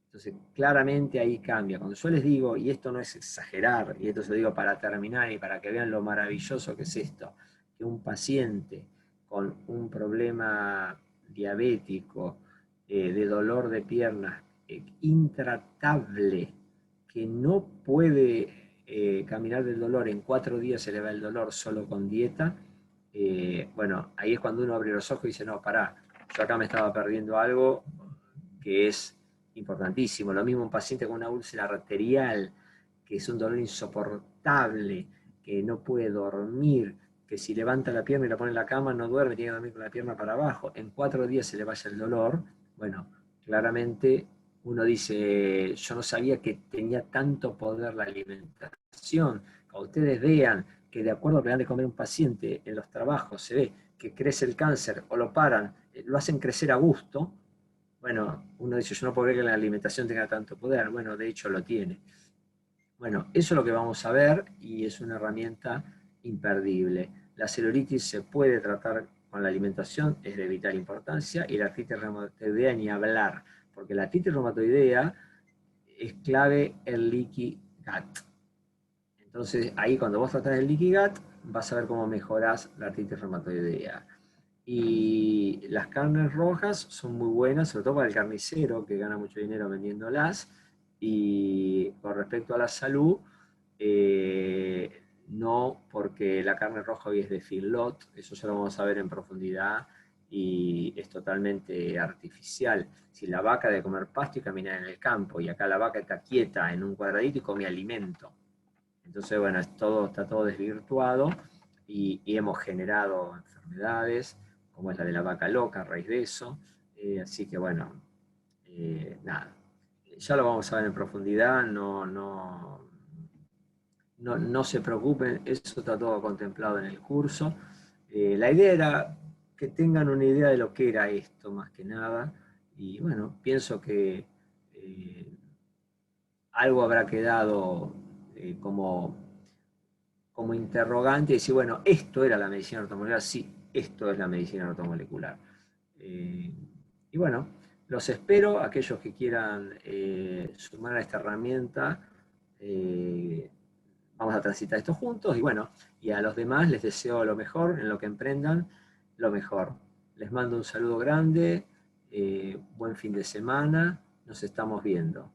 Entonces, claramente ahí cambia. Cuando yo les digo, y esto no es exagerar, y esto se lo digo para terminar y para que vean lo maravilloso que es esto, que un paciente con un problema diabético, de dolor de piernas, intratable, que no puede caminar del dolor, en 4 días se le va el dolor solo con dieta, bueno, ahí es cuando uno abre los ojos y dice, no, pará, yo acá me estaba perdiendo algo que es importantísimo. Lo mismo un paciente con una úlcera arterial, que es un dolor insoportable, que no puede dormir, que si levanta la pierna y la pone en la cama no duerme, tiene que dormir con la pierna para abajo. En 4 días se le vaya el dolor. Bueno, claramente uno dice, yo no sabía que tenía tanto poder la alimentación. Cuando ustedes vean que de acuerdo a lo que le dan de comer un paciente en los trabajos se ve que crece el cáncer o lo paran, lo hacen crecer a gusto, bueno, uno dice, yo no puedo creer que la alimentación tenga tanto poder. Bueno, de hecho lo tiene. Bueno, eso es lo que vamos a ver y es una herramienta imperdible. La celulitis se puede tratar con la alimentación, es de vital importancia, y la artritis reumatoidea ni hablar, porque la artritis reumatoidea es clave el leaky gut. Entonces, ahí cuando vos tratás el leaky gut, vas a ver cómo mejorás la artritis reumatoidea. Y las carnes rojas son muy buenas, sobre todo para el carnicero, que gana mucho dinero vendiéndolas. Y con respecto a la salud, no, porque la carne roja hoy es de feedlot, eso ya lo vamos a ver en profundidad, y es totalmente artificial. Si la vaca debe comer pasto y caminar en el campo, y acá la vaca está quieta en un cuadradito y come alimento. Entonces, bueno, está todo desvirtuado y hemos generado enfermedades, como es la de la vaca loca a raíz de eso. Así que, bueno, nada, ya lo vamos a ver en profundidad, no se preocupen, eso está todo contemplado en el curso. La idea era que tengan una idea de lo que era esto, más que nada, y bueno, pienso que algo habrá quedado como interrogante y decir, bueno, esto era la medicina ortomolecular, sí, esto es la medicina ortomolecular. Y bueno, los espero, aquellos que quieran sumar a esta herramienta, vamos a transitar esto juntos y bueno, y a los demás les deseo lo mejor en lo que emprendan, lo mejor. Les mando un saludo grande, buen fin de semana, nos estamos viendo.